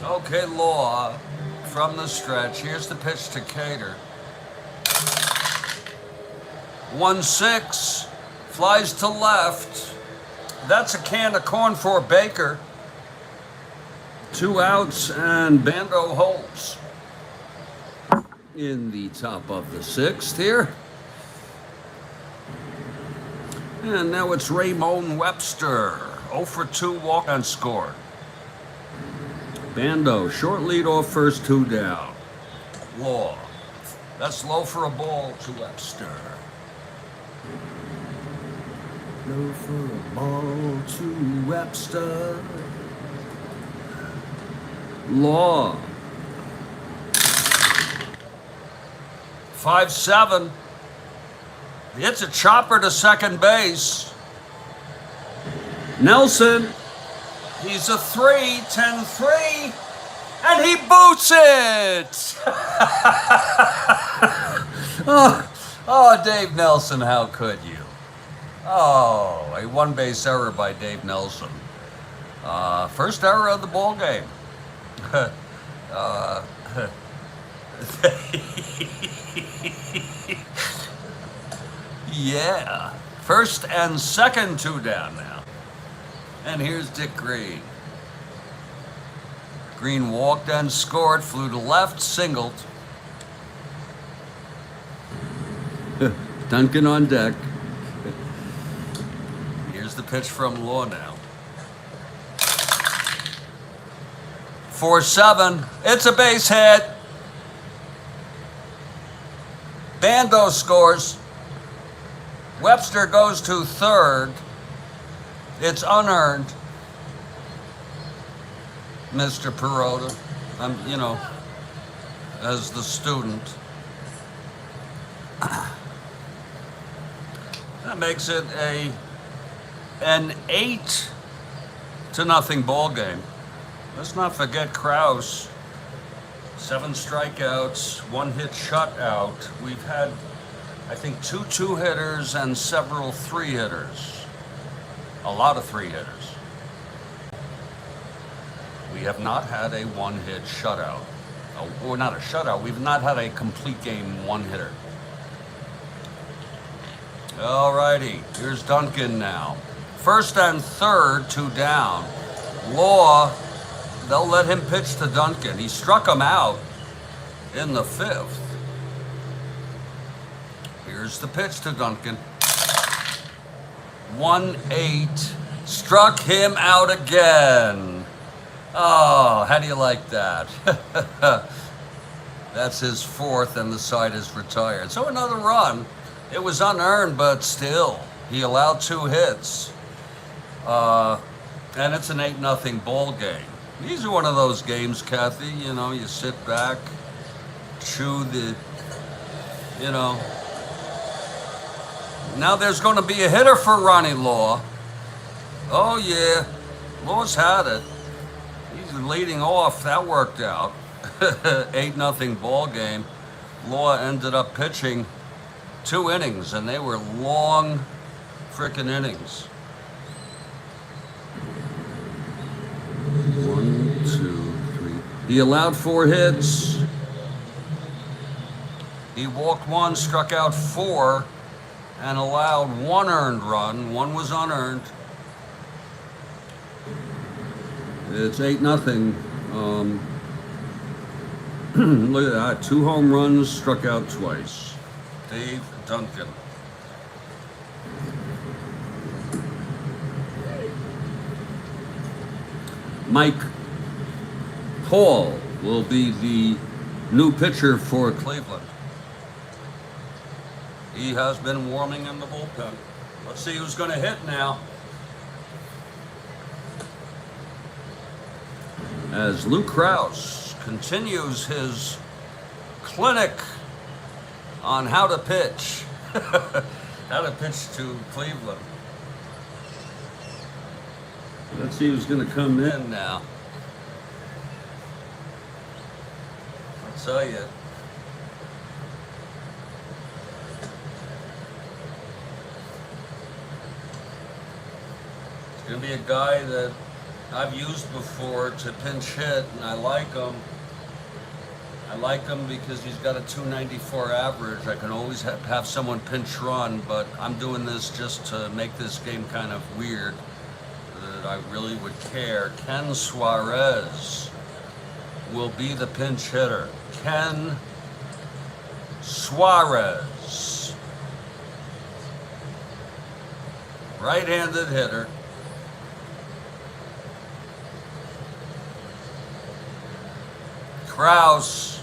Okay, Law from the stretch. Here's the pitch to Cater. 1-6, flies to left. That's a can of corn for Baker. 2 outs and Bando holds. In the top of the 6th here. And now it's Ramon Webster. 0 for 2, walk unscored. Bando, short lead off, first 2 down. Law. That's low for a ball to Webster. Low for a ball to Webster. Law. 5-7. It's a chopper to second base. Nelson. He's a 3, 10-3, and he boots it! oh, Dave Nelson, how could you? Oh, a 1-base error by Dave Nelson. First error of the ball game. Yeah, first and second 2 down now. And here's Dick Green. Green walked and scored, flew to left, singled. Duncan on deck. Here's the pitch from Law now. 4-7. It's a base hit. Bando scores. Webster goes to third. It's unearned. Mr. Perota. As the student. That makes it an 8-0 ball game. Let's not forget Krausse. 7 strikeouts, 1 hit shutout. We've had, I think, 2 2-hitters and several 3-hitters. A lot of 3-hitters. We have not had a 1-hit shutout. Or not a shutout, we've not had a complete game 1-hitter. Alrighty, here's Duncan now. First and third, 2 down. Law, they'll let him pitch to Duncan. He struck him out in the 5th. Here's the pitch to Duncan. 1-8, struck him out again. Oh, how do you like that? That's his 4th, and the side is retired. So another run. It was unearned, but still, he allowed 2 hits. And it's an 8-0 ball game. These are one of those games, Kathy, you sit back, chew the, Now there's going to be a hitter for Ronnie Law. Oh, yeah. Law's had it. He's leading off. That worked out. 8-0 ball game. Law ended up pitching 2 innings, and they were long frickin' innings. 1, 2, 3. He allowed 4 hits. He walked 1, struck out 4, and allowed 1 earned run. 1 was unearned. It's 8-0. Look at that. 2 home runs, struck out twice. Dave Duncan. Mike Paul will be the new pitcher for Cleveland. He has been warming in the bullpen. Let's see who's going to hit now. As Luke Krausse continues his clinic on how to pitch. How to pitch to Cleveland. Let's see who's going to come in now. I'll tell you. It's going to be a guy that I've used before to pinch hit, and I like him. I like him because he's got a 294 average. I can always have someone pinch run, but I'm doing this just to make this game kind of weird, that I really would care. Ken Suarez will be the pinch hitter. Ken Suarez. Right-handed hitter. Krausse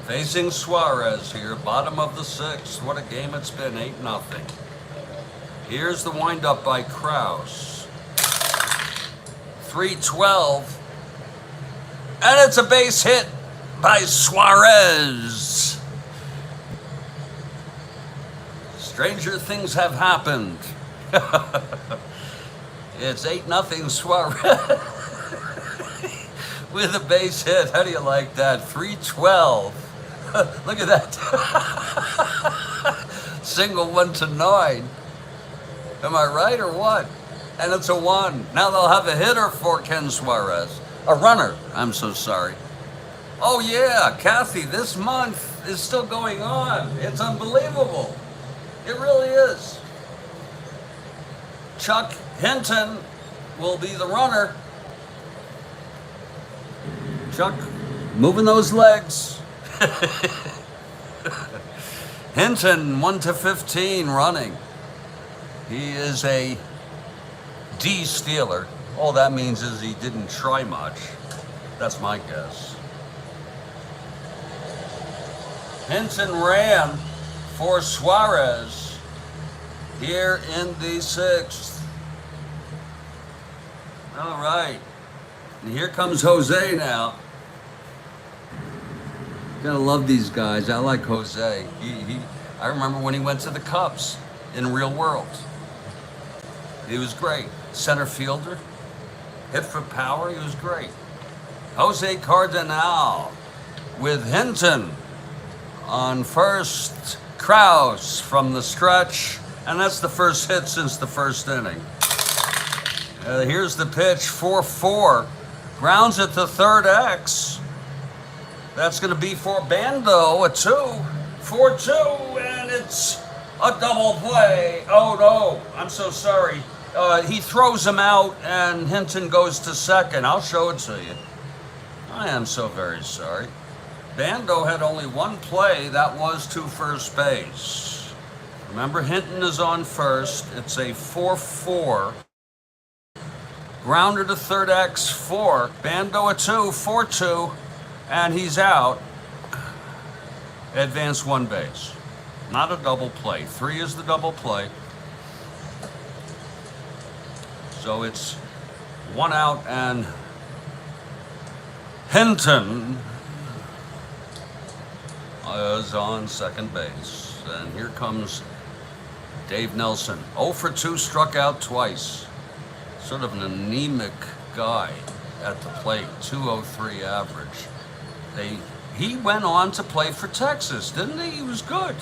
facing Suarez here, bottom of the sixth. What a game it's been, 8-0. Here's the windup by Krausse. 3-12. And it's a base hit by Suarez. Stranger things have happened. It's 8-0 Suarez. With a base hit. How do you like that? 3-12. Look at that. Single 1-9. Am I right or what? And it's a 1. Now they'll have a hitter for Ken Suarez. A runner. I'm so sorry. Oh yeah, Kathy, this month is still going on. It's unbelievable. It really is. Chuck Hinton will be the runner. Chuck, moving those legs. Hinton, 1-15 running. He is a D stealer. All that means is he didn't try much. That's my guess. Hinton ran for Suarez here in the sixth. All right. And here comes Jose now. Gotta love these guys. I like Jose. I remember when he went to the Cubs in real world. He was great. Center fielder. Hit for power. He was great. Jose Cardinal with Hinton on first. Krausse from the stretch. And that's the first hit since the first inning. Here's the pitch, 4-4. Grounds at the third X. That's going to be for Bando, a 2. 4-2, and it's a double play. Oh no, I'm so sorry. He throws him out, and Hinton goes to second. I'll show it to you. I am so very sorry. Bando had only one play. That was to first base. Remember, Hinton is on first. It's a 4-4. Grounder to third X, 4. Bando a 2, 4-2, and he's out. Advance one base. Not a double play. 3 is the double play. So it's 1 out, and Hinton is on second base. And here comes Dave Nelson. 0 for 2, struck out twice. Sort of an anemic guy at the plate, 203 average. He went on to play for Texas, didn't he? He was good.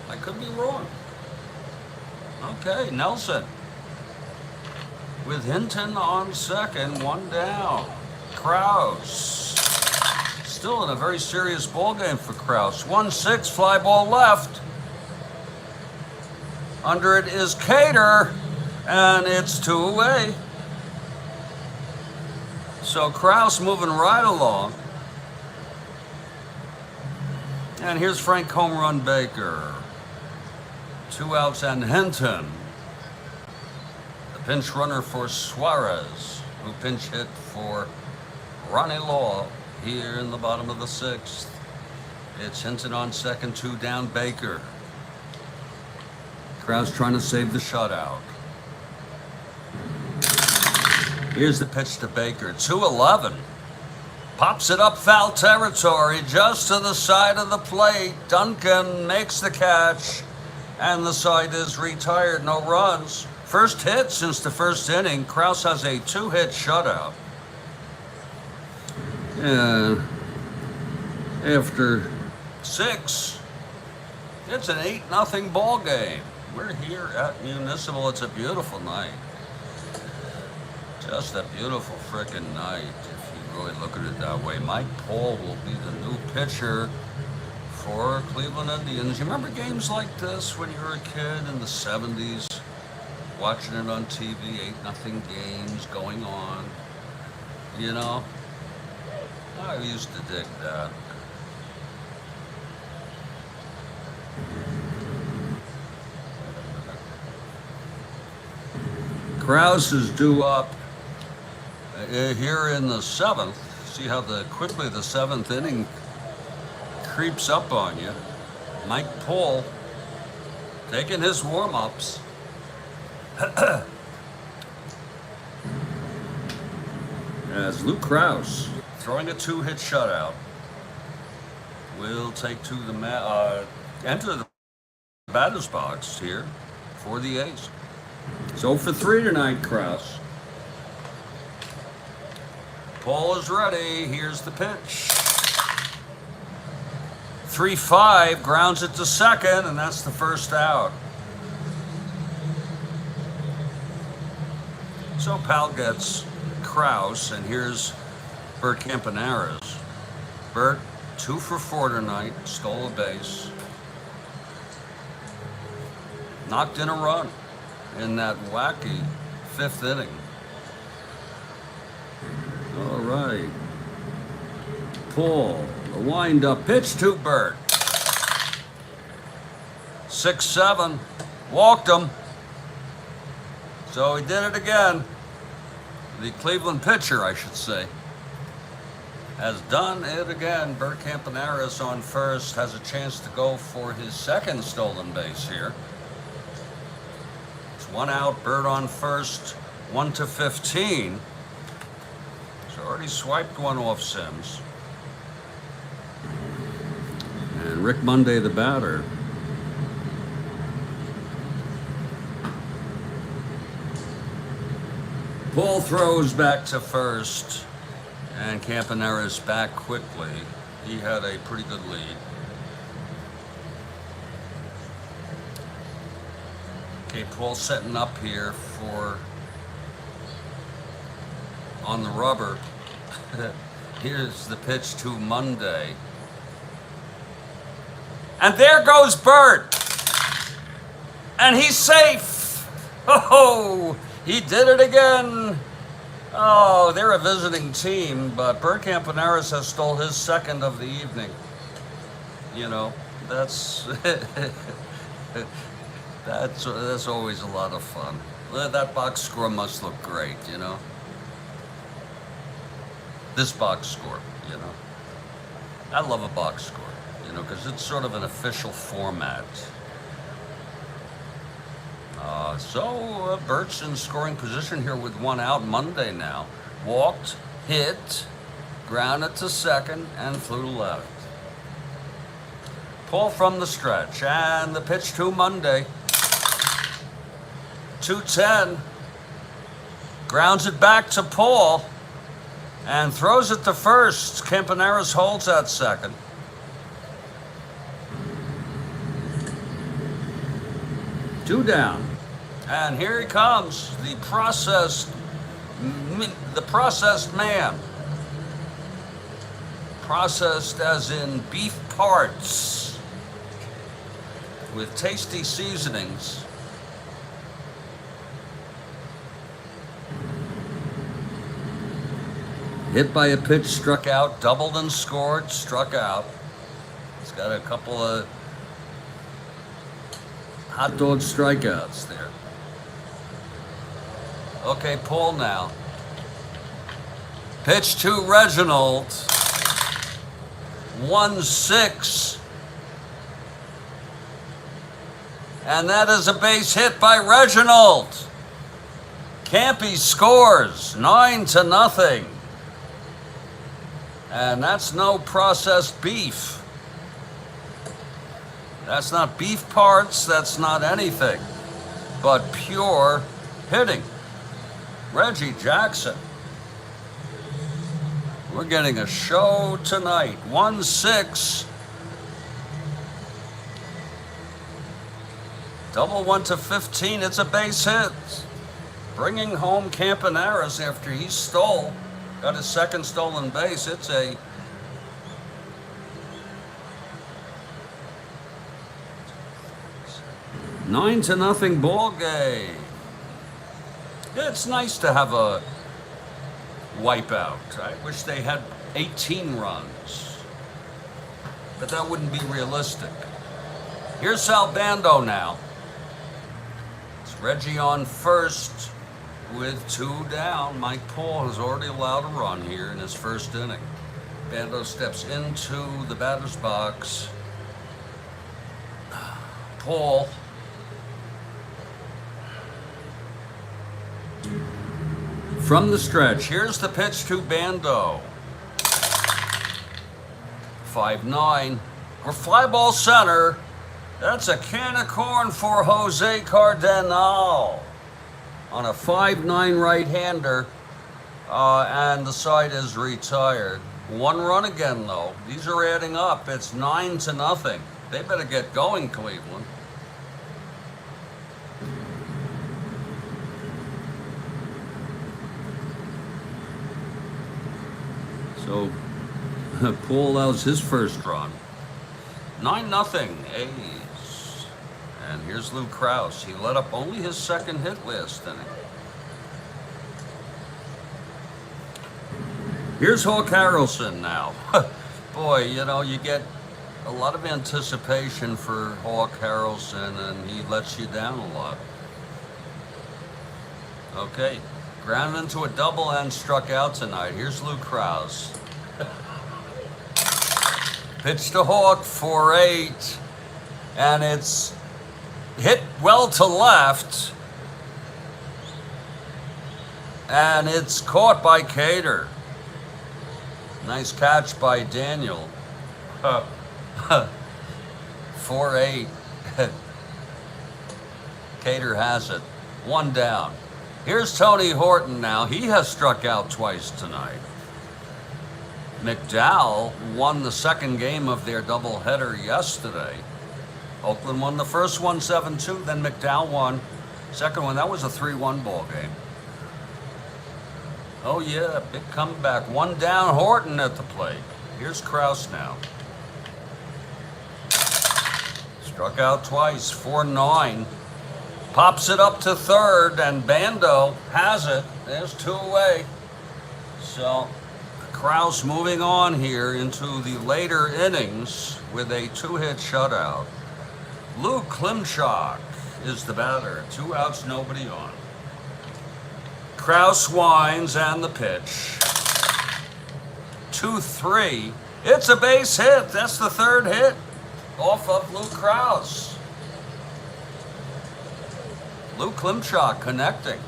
I could be wrong. Okay, Nelson. With Hinton on second, 1 down. Krausse. Still in a very serious ball game for Krausse. 1-6, fly ball left. Under it is Cater. And it's 2 away. So Krausse moving right along. And here's Frank Home Run Baker. 2 outs, and Hinton, the pinch runner for Suarez, who pinch hit for Ronnie Law here in the bottom of the sixth. It's Hinton on second, 2 down, Baker. Krausse trying to save the shutout. Here's the pitch to Baker, 2-11. Pops it up foul territory, just to the side of the plate. Duncan makes the catch, and the side is retired, no runs. First hit since the first inning. Krausse has a 2-hit shutout. And after 6, it's an 8-0 ball game. We're here at Municipal. It's a beautiful night. Just a beautiful frickin' night, if you really look at it that way. Mike Paul will be the new pitcher for Cleveland Indians. You remember games like this when you were a kid in the 70s? Watching it on TV, 8-0 games going on. You know? I used to dig that. Krausse is due up here in the 7th. See how quickly the 7th inning creeps up on you. Mike Paul taking his warm-ups. As Luke Krausse throwing a 2-hit shutout will take to the enter the batter's box here for the A's. So for 3 tonight, Krausse. Paul is ready. Here's the pitch. 3-5, grounds it to second, and that's the first out. So Pal gets Krausse, and here's Bert Campaneris. Bert, 2 for 4 tonight, stole a base. Knocked in a run in that wacky 5th inning. All right. Paul, the wind-up pitch to Bert. 6-7, walked him. So he did it again. The Cleveland pitcher, I should say, has done it again. Bert Campaneris on first has a chance to go for his 2nd stolen base here. It's 1 out, Bert on first, 1-15. He's already swiped one off Sims. And Rick Monday, the batter. Paul throws back to first, and Campaneris back quickly. He had a pretty good lead. Okay, Paul setting up here for on the rubber. Here's the pitch to Monday. And there goes Bert. And he's safe. Oh, he did it again. Oh, they're a visiting team, but Bert Campaneris has stole his 2nd of the evening. You know, that's that's always a lot of fun. That box score must look great, you know. This box score, you know. I love a box score, you know, because it's sort of an official format. So Bert's in scoring position here with 1 out. Monday now. Walked, hit, grounded to second, and flew to left. Paul from the stretch, and the pitch to Monday. 2-10. Grounds it back to Paul, and throws it to first. Campaneris holds at second. Two down. And here he comes, the processed man. Processed as in beef parts with tasty seasonings. Hit by a pitch, struck out, doubled and scored, struck out. He's got a couple of hot dog strikeouts there. Okay, Paul now. Pitch to Reginald. 1-6. And that is a base hit by Reginald. Campy scores 9-0. And that's no processed beef. That's not beef parts, that's not anything, but pure hitting. Reggie Jackson. We're getting a show tonight. 1-6. Double 1-15. It's a base hit. Bringing home Campaneris after he stole. Got his second stolen base. It's a 9-0 ball game. It's nice to have a wipeout. I wish they had 18 runs, but that wouldn't be realistic. Here's Sal Bando now. It's Reggie on first with 2 down. Mike Paul has already allowed a run here in his first inning. Bando steps into the batter's box. Paul from the stretch. Here's the pitch to Bando. 5-9. We're fly ball center. That's a can of corn for Jose Cardenal on a 5-9 right-hander, and the side is retired. 1 run again, though. These are adding up. It's 9-0. They better get going, Cleveland. So, Paul allows his first run. 9-0 A's. And here's Lou Krausse. He let up only his second hit last inning. Here's Hawk Harrelson now. Boy, you know, you get a lot of anticipation for Hawk Harrelson, and he lets you down a lot. Okay, grounded into a double and struck out tonight. Here's Lou Krausse. Pitch to Hawk, 4-8, and it's hit well to left, and it's caught by Cater. Nice catch by Daniel. 4-8. Cater has it. 1 down. Here's Tony Horton now. He has struck out twice tonight. McDowell won the second game of their doubleheader yesterday. Oakland won the first one 7-2, then McDowell won second one. That was a 3-1 ball game. Oh yeah, big comeback. 1 down, Horton at the plate. Here's Krausse now. Struck out twice, 4-9. Pops it up to third, and Bando has it. There's 2 away. So Krausse moving on here into the later innings with a 2-hit shutout. Lou Klimchak is the batter. 2 outs, nobody on. Krausse winds and the pitch. 2-3. It's a base hit. That's the 3rd hit off of Lou Krausse. Lou Klimchak connecting.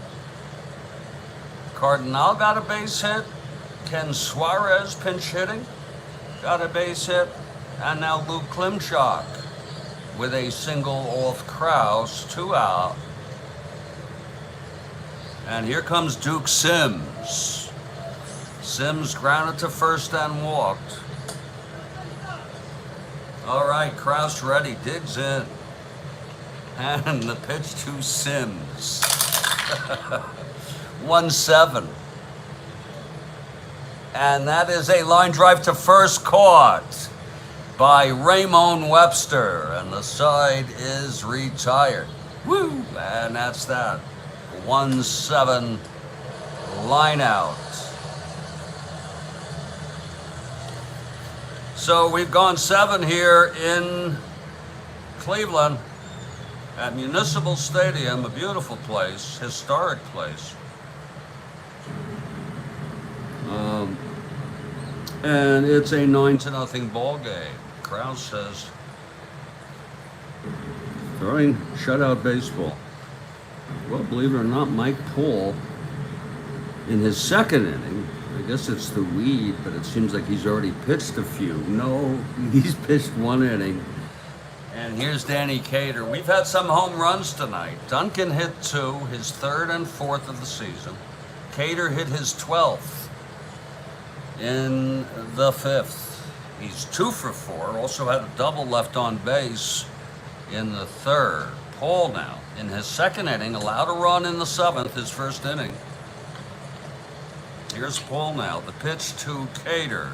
Cardenal got a base hit. Ken Suarez pinch hitting, got a base hit. And now Lou Klimchak with a single off Krausse, 2 out. And here comes Duke Sims. Sims grounded to first and walked. All right, Krausse ready, digs in. And the pitch to Sims. 1-7. And that is a line drive to first, caught by Ramon Webster. And the side is retired. Woo! And that's that. 1-7 line out. So we've gone 7 here in Cleveland at Municipal Stadium, a beautiful place, historic place. And it's a 9-0 ball game. Krausse says, throwing shutout baseball. Well, believe it or not, Mike Paul In his second inning, I guess it's the weed, but it seems like he's already pitched a few. No, he's pitched one inning. And here's Danny Cater. We've had some home runs tonight. Duncan hit 2, his 3rd and 4th of the season. Cater hit his 12th in the 5th. He's 2 for 4. Also had a double left on base in the 3rd. Paul now, in his second inning, allowed a run in the 7th, his first inning. Here's Paul now, the pitch to Cater.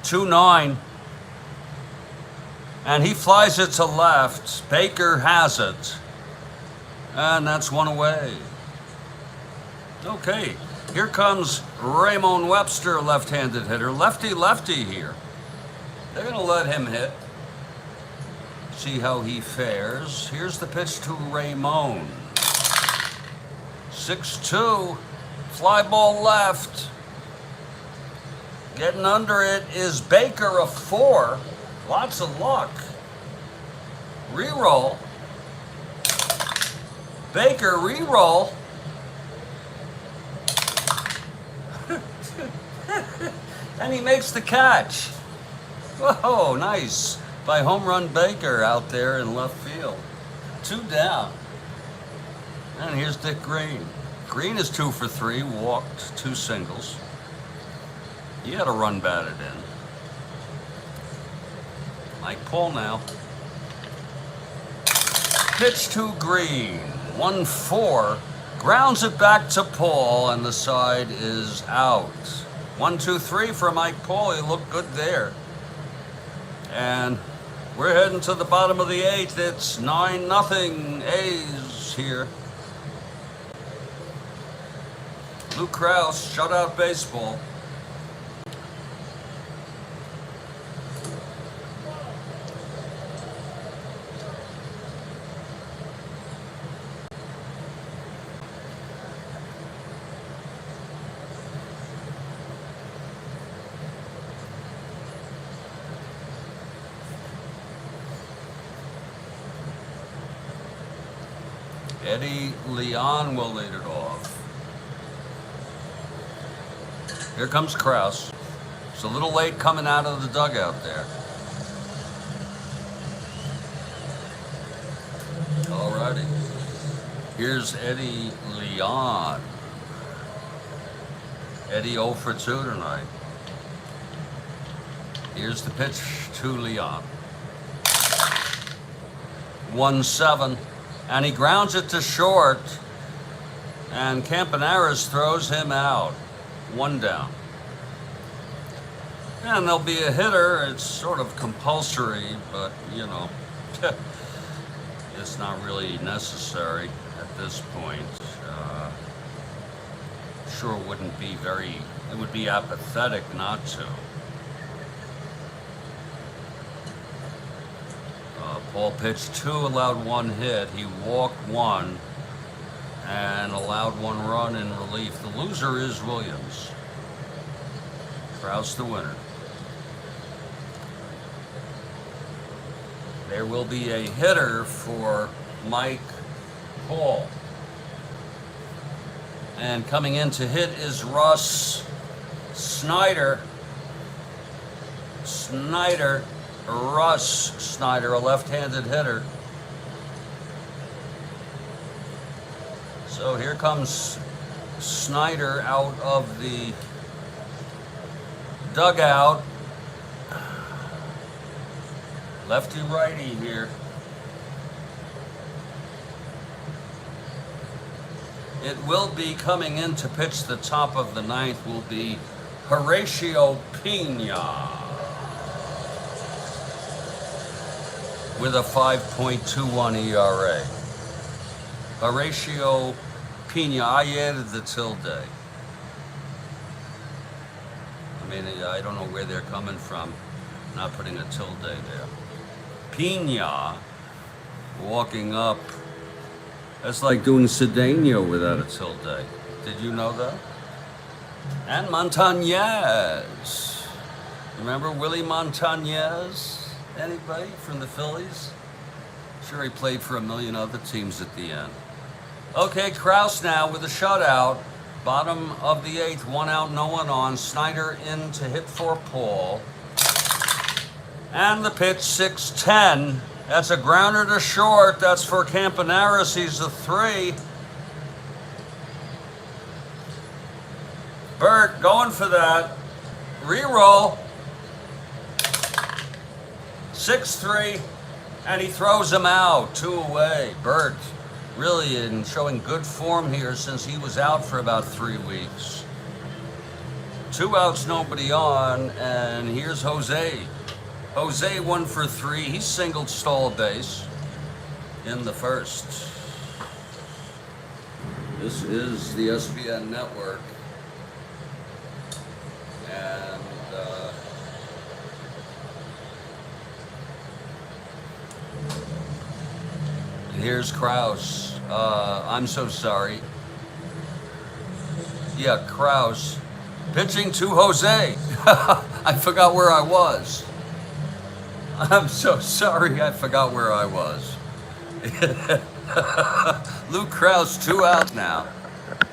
2-9. And he flies it to left. Baker has it. And that's one away. Okay, here comes Ramon Webster, left-handed hitter. Lefty-lefty here. They're going to let him hit. See how he fares. Here's the pitch to Ramon. 6-2. Fly ball left. Getting under it is Baker, a 4. Lots of luck. Reroll. Baker, reroll. And he makes the catch. Whoa, nice. By home run Baker out there in left field. 2 down. And here's Dick Green. Green is 2 for 3, walked 2 singles. He had a run batted in. Mike Paul now. Pitch to Green. 1-4. Grounds it back to Paul, and the side is out. 1-2-3 for Mike Paul. He looked good there. And we're heading to the bottom of the 8th. It's 9-0 A's here. Lou Krausse, shutout baseball. Eddie Leon will lead it off. Here comes Krausse. It's a little late coming out of the dugout there. Alrighty. Here's Eddie Leon. Eddie 0 for 2 tonight. Here's the pitch to Leon. 1-7. And he grounds it to short, and Campaneris throws him out. 1 down. And there'll be a hitter. It's sort of compulsory, but, you know, it's not really necessary at this point. Sure wouldn't be it would be apathetic not to. Paul pitched 2, allowed 1 hit. He walked 1 and allowed 1 run in relief. The loser is Williams. Krausse the winner. There will be a hitter for Mike Paul. And coming in to hit is Russ Snyder. Russ Snyder, a left-handed hitter. So here comes Snyder out of the dugout. Lefty-righty here. It will be coming in to pitch the top of the 9th will be Horacio Pena with a 5.21 ERA. Horacio Pena, I added the tilde. I mean, I don't know where they're coming from, not putting a tilde there. Pena, walking up. That's like doing Cedeno without a tilde. Did you know that? And Montañez. Remember Willie Montañez? Anybody from the Phillies? Sure, he played for a million other teams at the end. Okay, Krausse now with a shutout. Bottom of the 8th, 1 out, no one on. Snyder in to hit for Paul. And the pitch, 6-10. That's a grounder to short. That's for Campanaris. He's a 3. Burt going for that. Reroll. 6-3. And he throws him out. 2 away. Burt really in showing good form here since he was out for about 3 weeks. 2 outs, nobody on. And here's Jose. Jose 1 for 3. He singled, stole a base in the first. This is the SBN network. And here's Krausse. I'm so sorry. Yeah, Krausse. Pitching to Jose. I forgot where I was. I'm so sorry, I forgot where I was. Luke Krausse, 2 out now.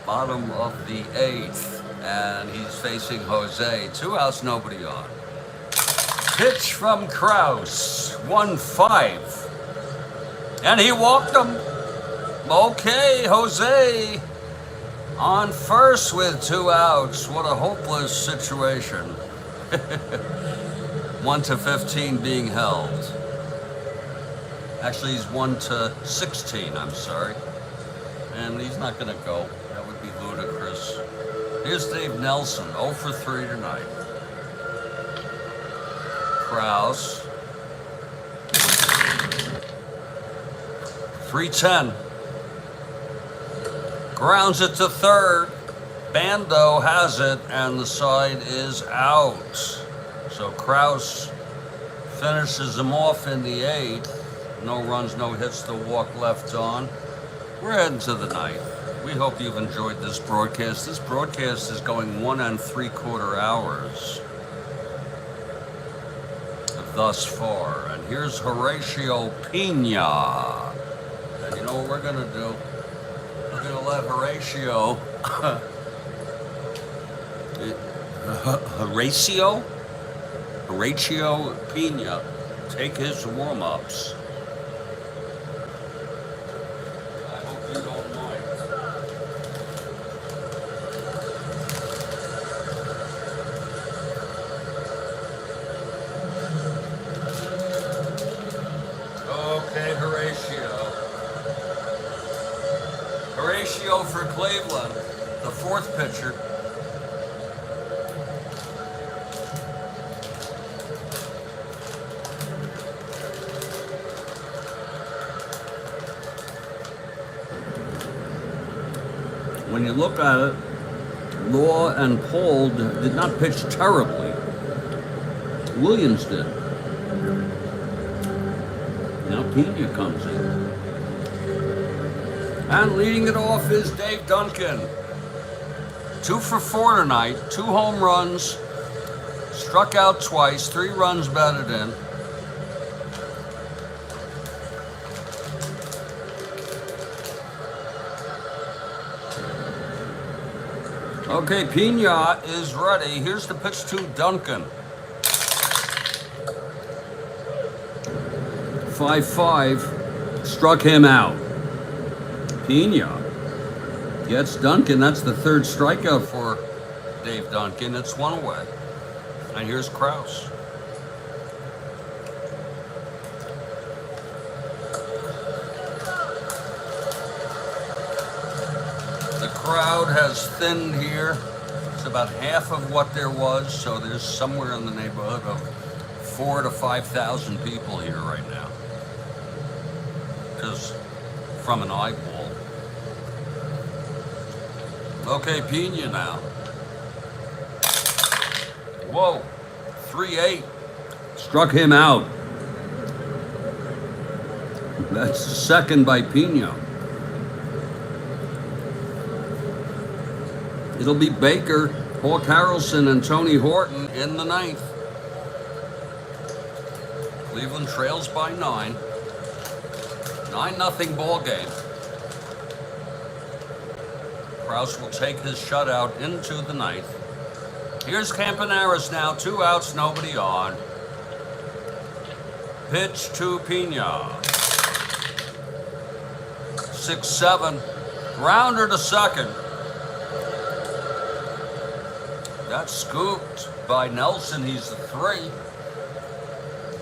Bottom of the 8th. And he's facing Jose. 2 outs, nobody on. Pitch from Krausse. 1-5. And he walked him. Okay, Jose on first with 2 outs. What a hopeless situation. 1-15 being held. Actually, he's 1-16, I'm sorry. And he's not going to go. That would be ludicrous. Here's Dave Nelson, 0 for 3 tonight. Krausse. 3-10. Grounds it to third. Bando has it, and the side is out. So Krausse finishes him off in the 8th. No runs, no hits, the walk left on. We're heading to the 9th. We hope you've enjoyed this broadcast. This broadcast is going 1 3/4 hours thus far. And here's Horatio Pena. And you know what we're going to do? We're going to let Horatio... Horatio Pena take his warm-ups. I hope you don't mind. Okay, Horatio. Horatio for Cleveland, the 4th pitcher. When you look at it, Law and Paul did not pitch terribly. Williams did. Now Pena comes in. And leading it off is Dave Duncan. 2 for 4 tonight, 2 home runs, struck out twice, 3 runs batted in. Okay, Pena is ready. Here's the pitch to Duncan. 5-5, struck him out. Pena gets Duncan. That's the 3rd strikeout for Dave Duncan. It's 1 away. And here's Krausse. The crowd has thinned here. It's about half of what there was, so there's somewhere in the neighborhood of 4,000 to 5,000 people here right now. Just from an eyeball. Okay, Pena now. Whoa, 3-8. Struck him out. That's the 2nd by Pena. It'll be Baker, Paul Carlson, and Tony Horton in the 9th. Cleveland trails by 9. 9-0 ball game. Krausse will take his shutout into the ninth. Here's Campaneris now, 2 outs, nobody on. Pitch to Pena. 6-7. Grounder to second. That's scooped by Nelson. He's the 3.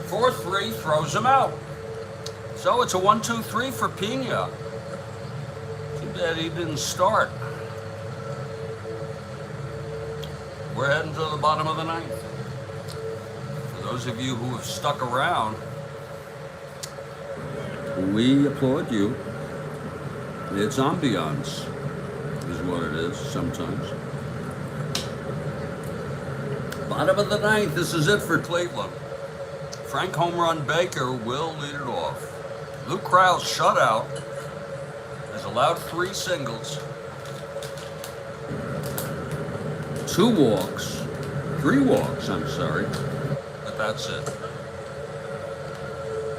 4-3 throws him out. So it's a 1-2-3 for Pena. Too bad he didn't start. We're heading to the bottom of the ninth. For those of you who have stuck around, we applaud you. It's ambiance, is what it is sometimes. Bottom of the ninth, this is it for Cleveland. Frank Home Run Baker will lead it off. Luke Krausse shutout has allowed 3 singles, 2 walks, 3 walks, I'm sorry, but that's it.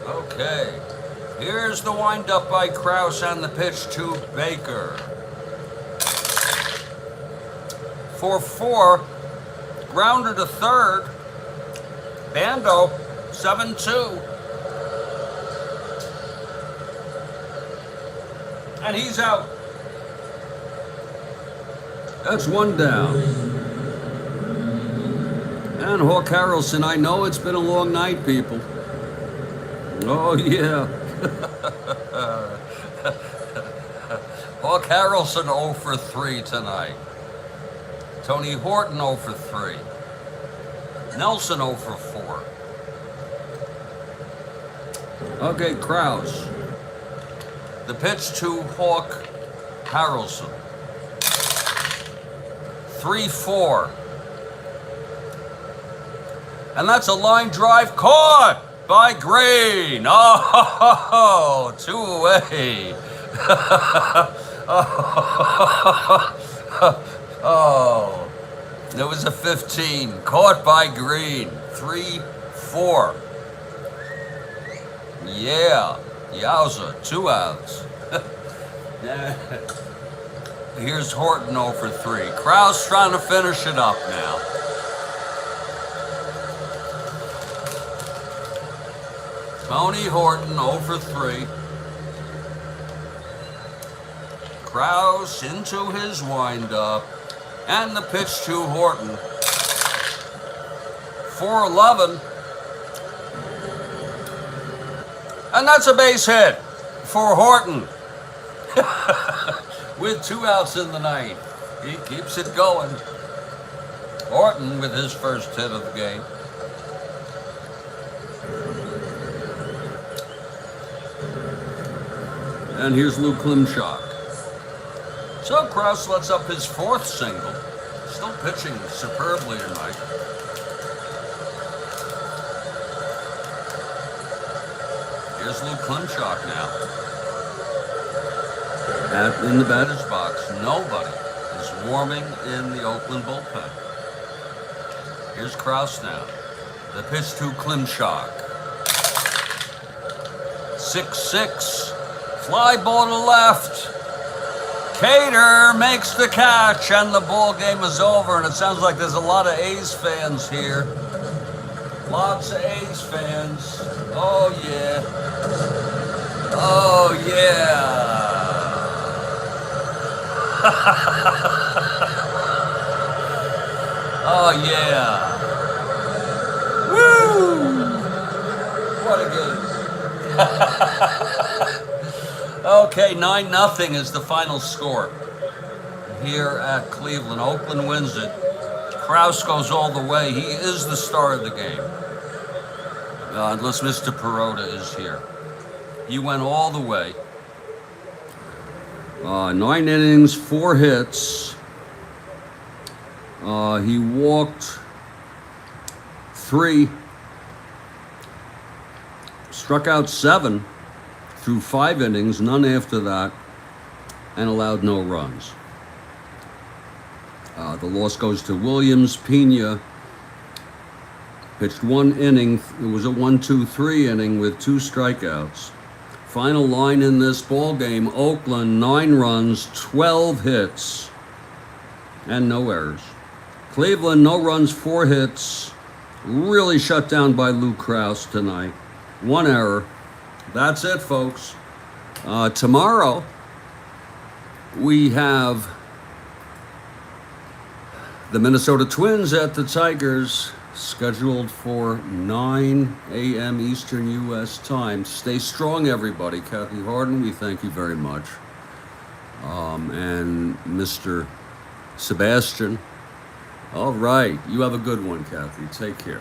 Okay, here's the windup by Krausse and the pitch to Baker. 4-4, grounder to third, Bando, 7-2. And he's out. That's 1 down. And Hawk Harrelson, I know it's been a long night, people. Oh, yeah. Hawk Harrelson 0 for 3 tonight. Tony Horton 0 for 3. Nelson 0 for 4. Okay, Krausse. The pitch to Hawk Harrelson. 3-4. And that's a line drive caught by Green. Oh, 2 away. Oh, there was a 15. Caught by Green. 3-4. Yeah. Yowza. 2 outs. Here's Horton 0 for 3. Krausse trying to finish it up now. Tony Horton 0 for 3. Krausse into his windup. And the pitch to Horton. 4-11. And that's a base hit for Horton. With 2 outs in the ninth. He keeps it going. Horton with his first hit of the game. And here's Lou Klimchak. So Krausse lets up his 4th single. Still pitching superbly tonight. Here's Lou Klimchak now. In the batter's box, nobody is warming in the Oakland bullpen. Here's Krausse now. The pitch to Klimchak. 6-6. Fly ball to left. Cater makes the catch, and the ball game is over. And it sounds like there's a lot of A's fans here. Lots of A's fans. Oh, yeah. Oh, yeah. Oh, yeah. Woo! What a game. Okay, 9-0 is the final score here at Cleveland. Oakland wins it. Krausse goes all the way. He is the star of the game. Unless Mr. Perota is here. He went all the way. 9 innings, 4 hits. He walked 3. Struck out 7 through 5 innings, none after that, and allowed no runs. The loss goes to Williams. Pena pitched 1 inning. It was a 1-2-3 inning with 2 strikeouts. Final line in this ball game, Oakland, 9 runs, 12 hits. and no errors. Cleveland, no runs, 4 hits. Really shut down by Lou Krausse tonight. 1 error. That's it, folks. Tomorrow, we have the Minnesota Twins at the Tigers, scheduled for 9 a.m. Eastern U.S. time. Stay strong, everybody. Kathy Harden, we thank you very much. And Mr. Sebastian. All right. You have a good one, Kathy. Take care.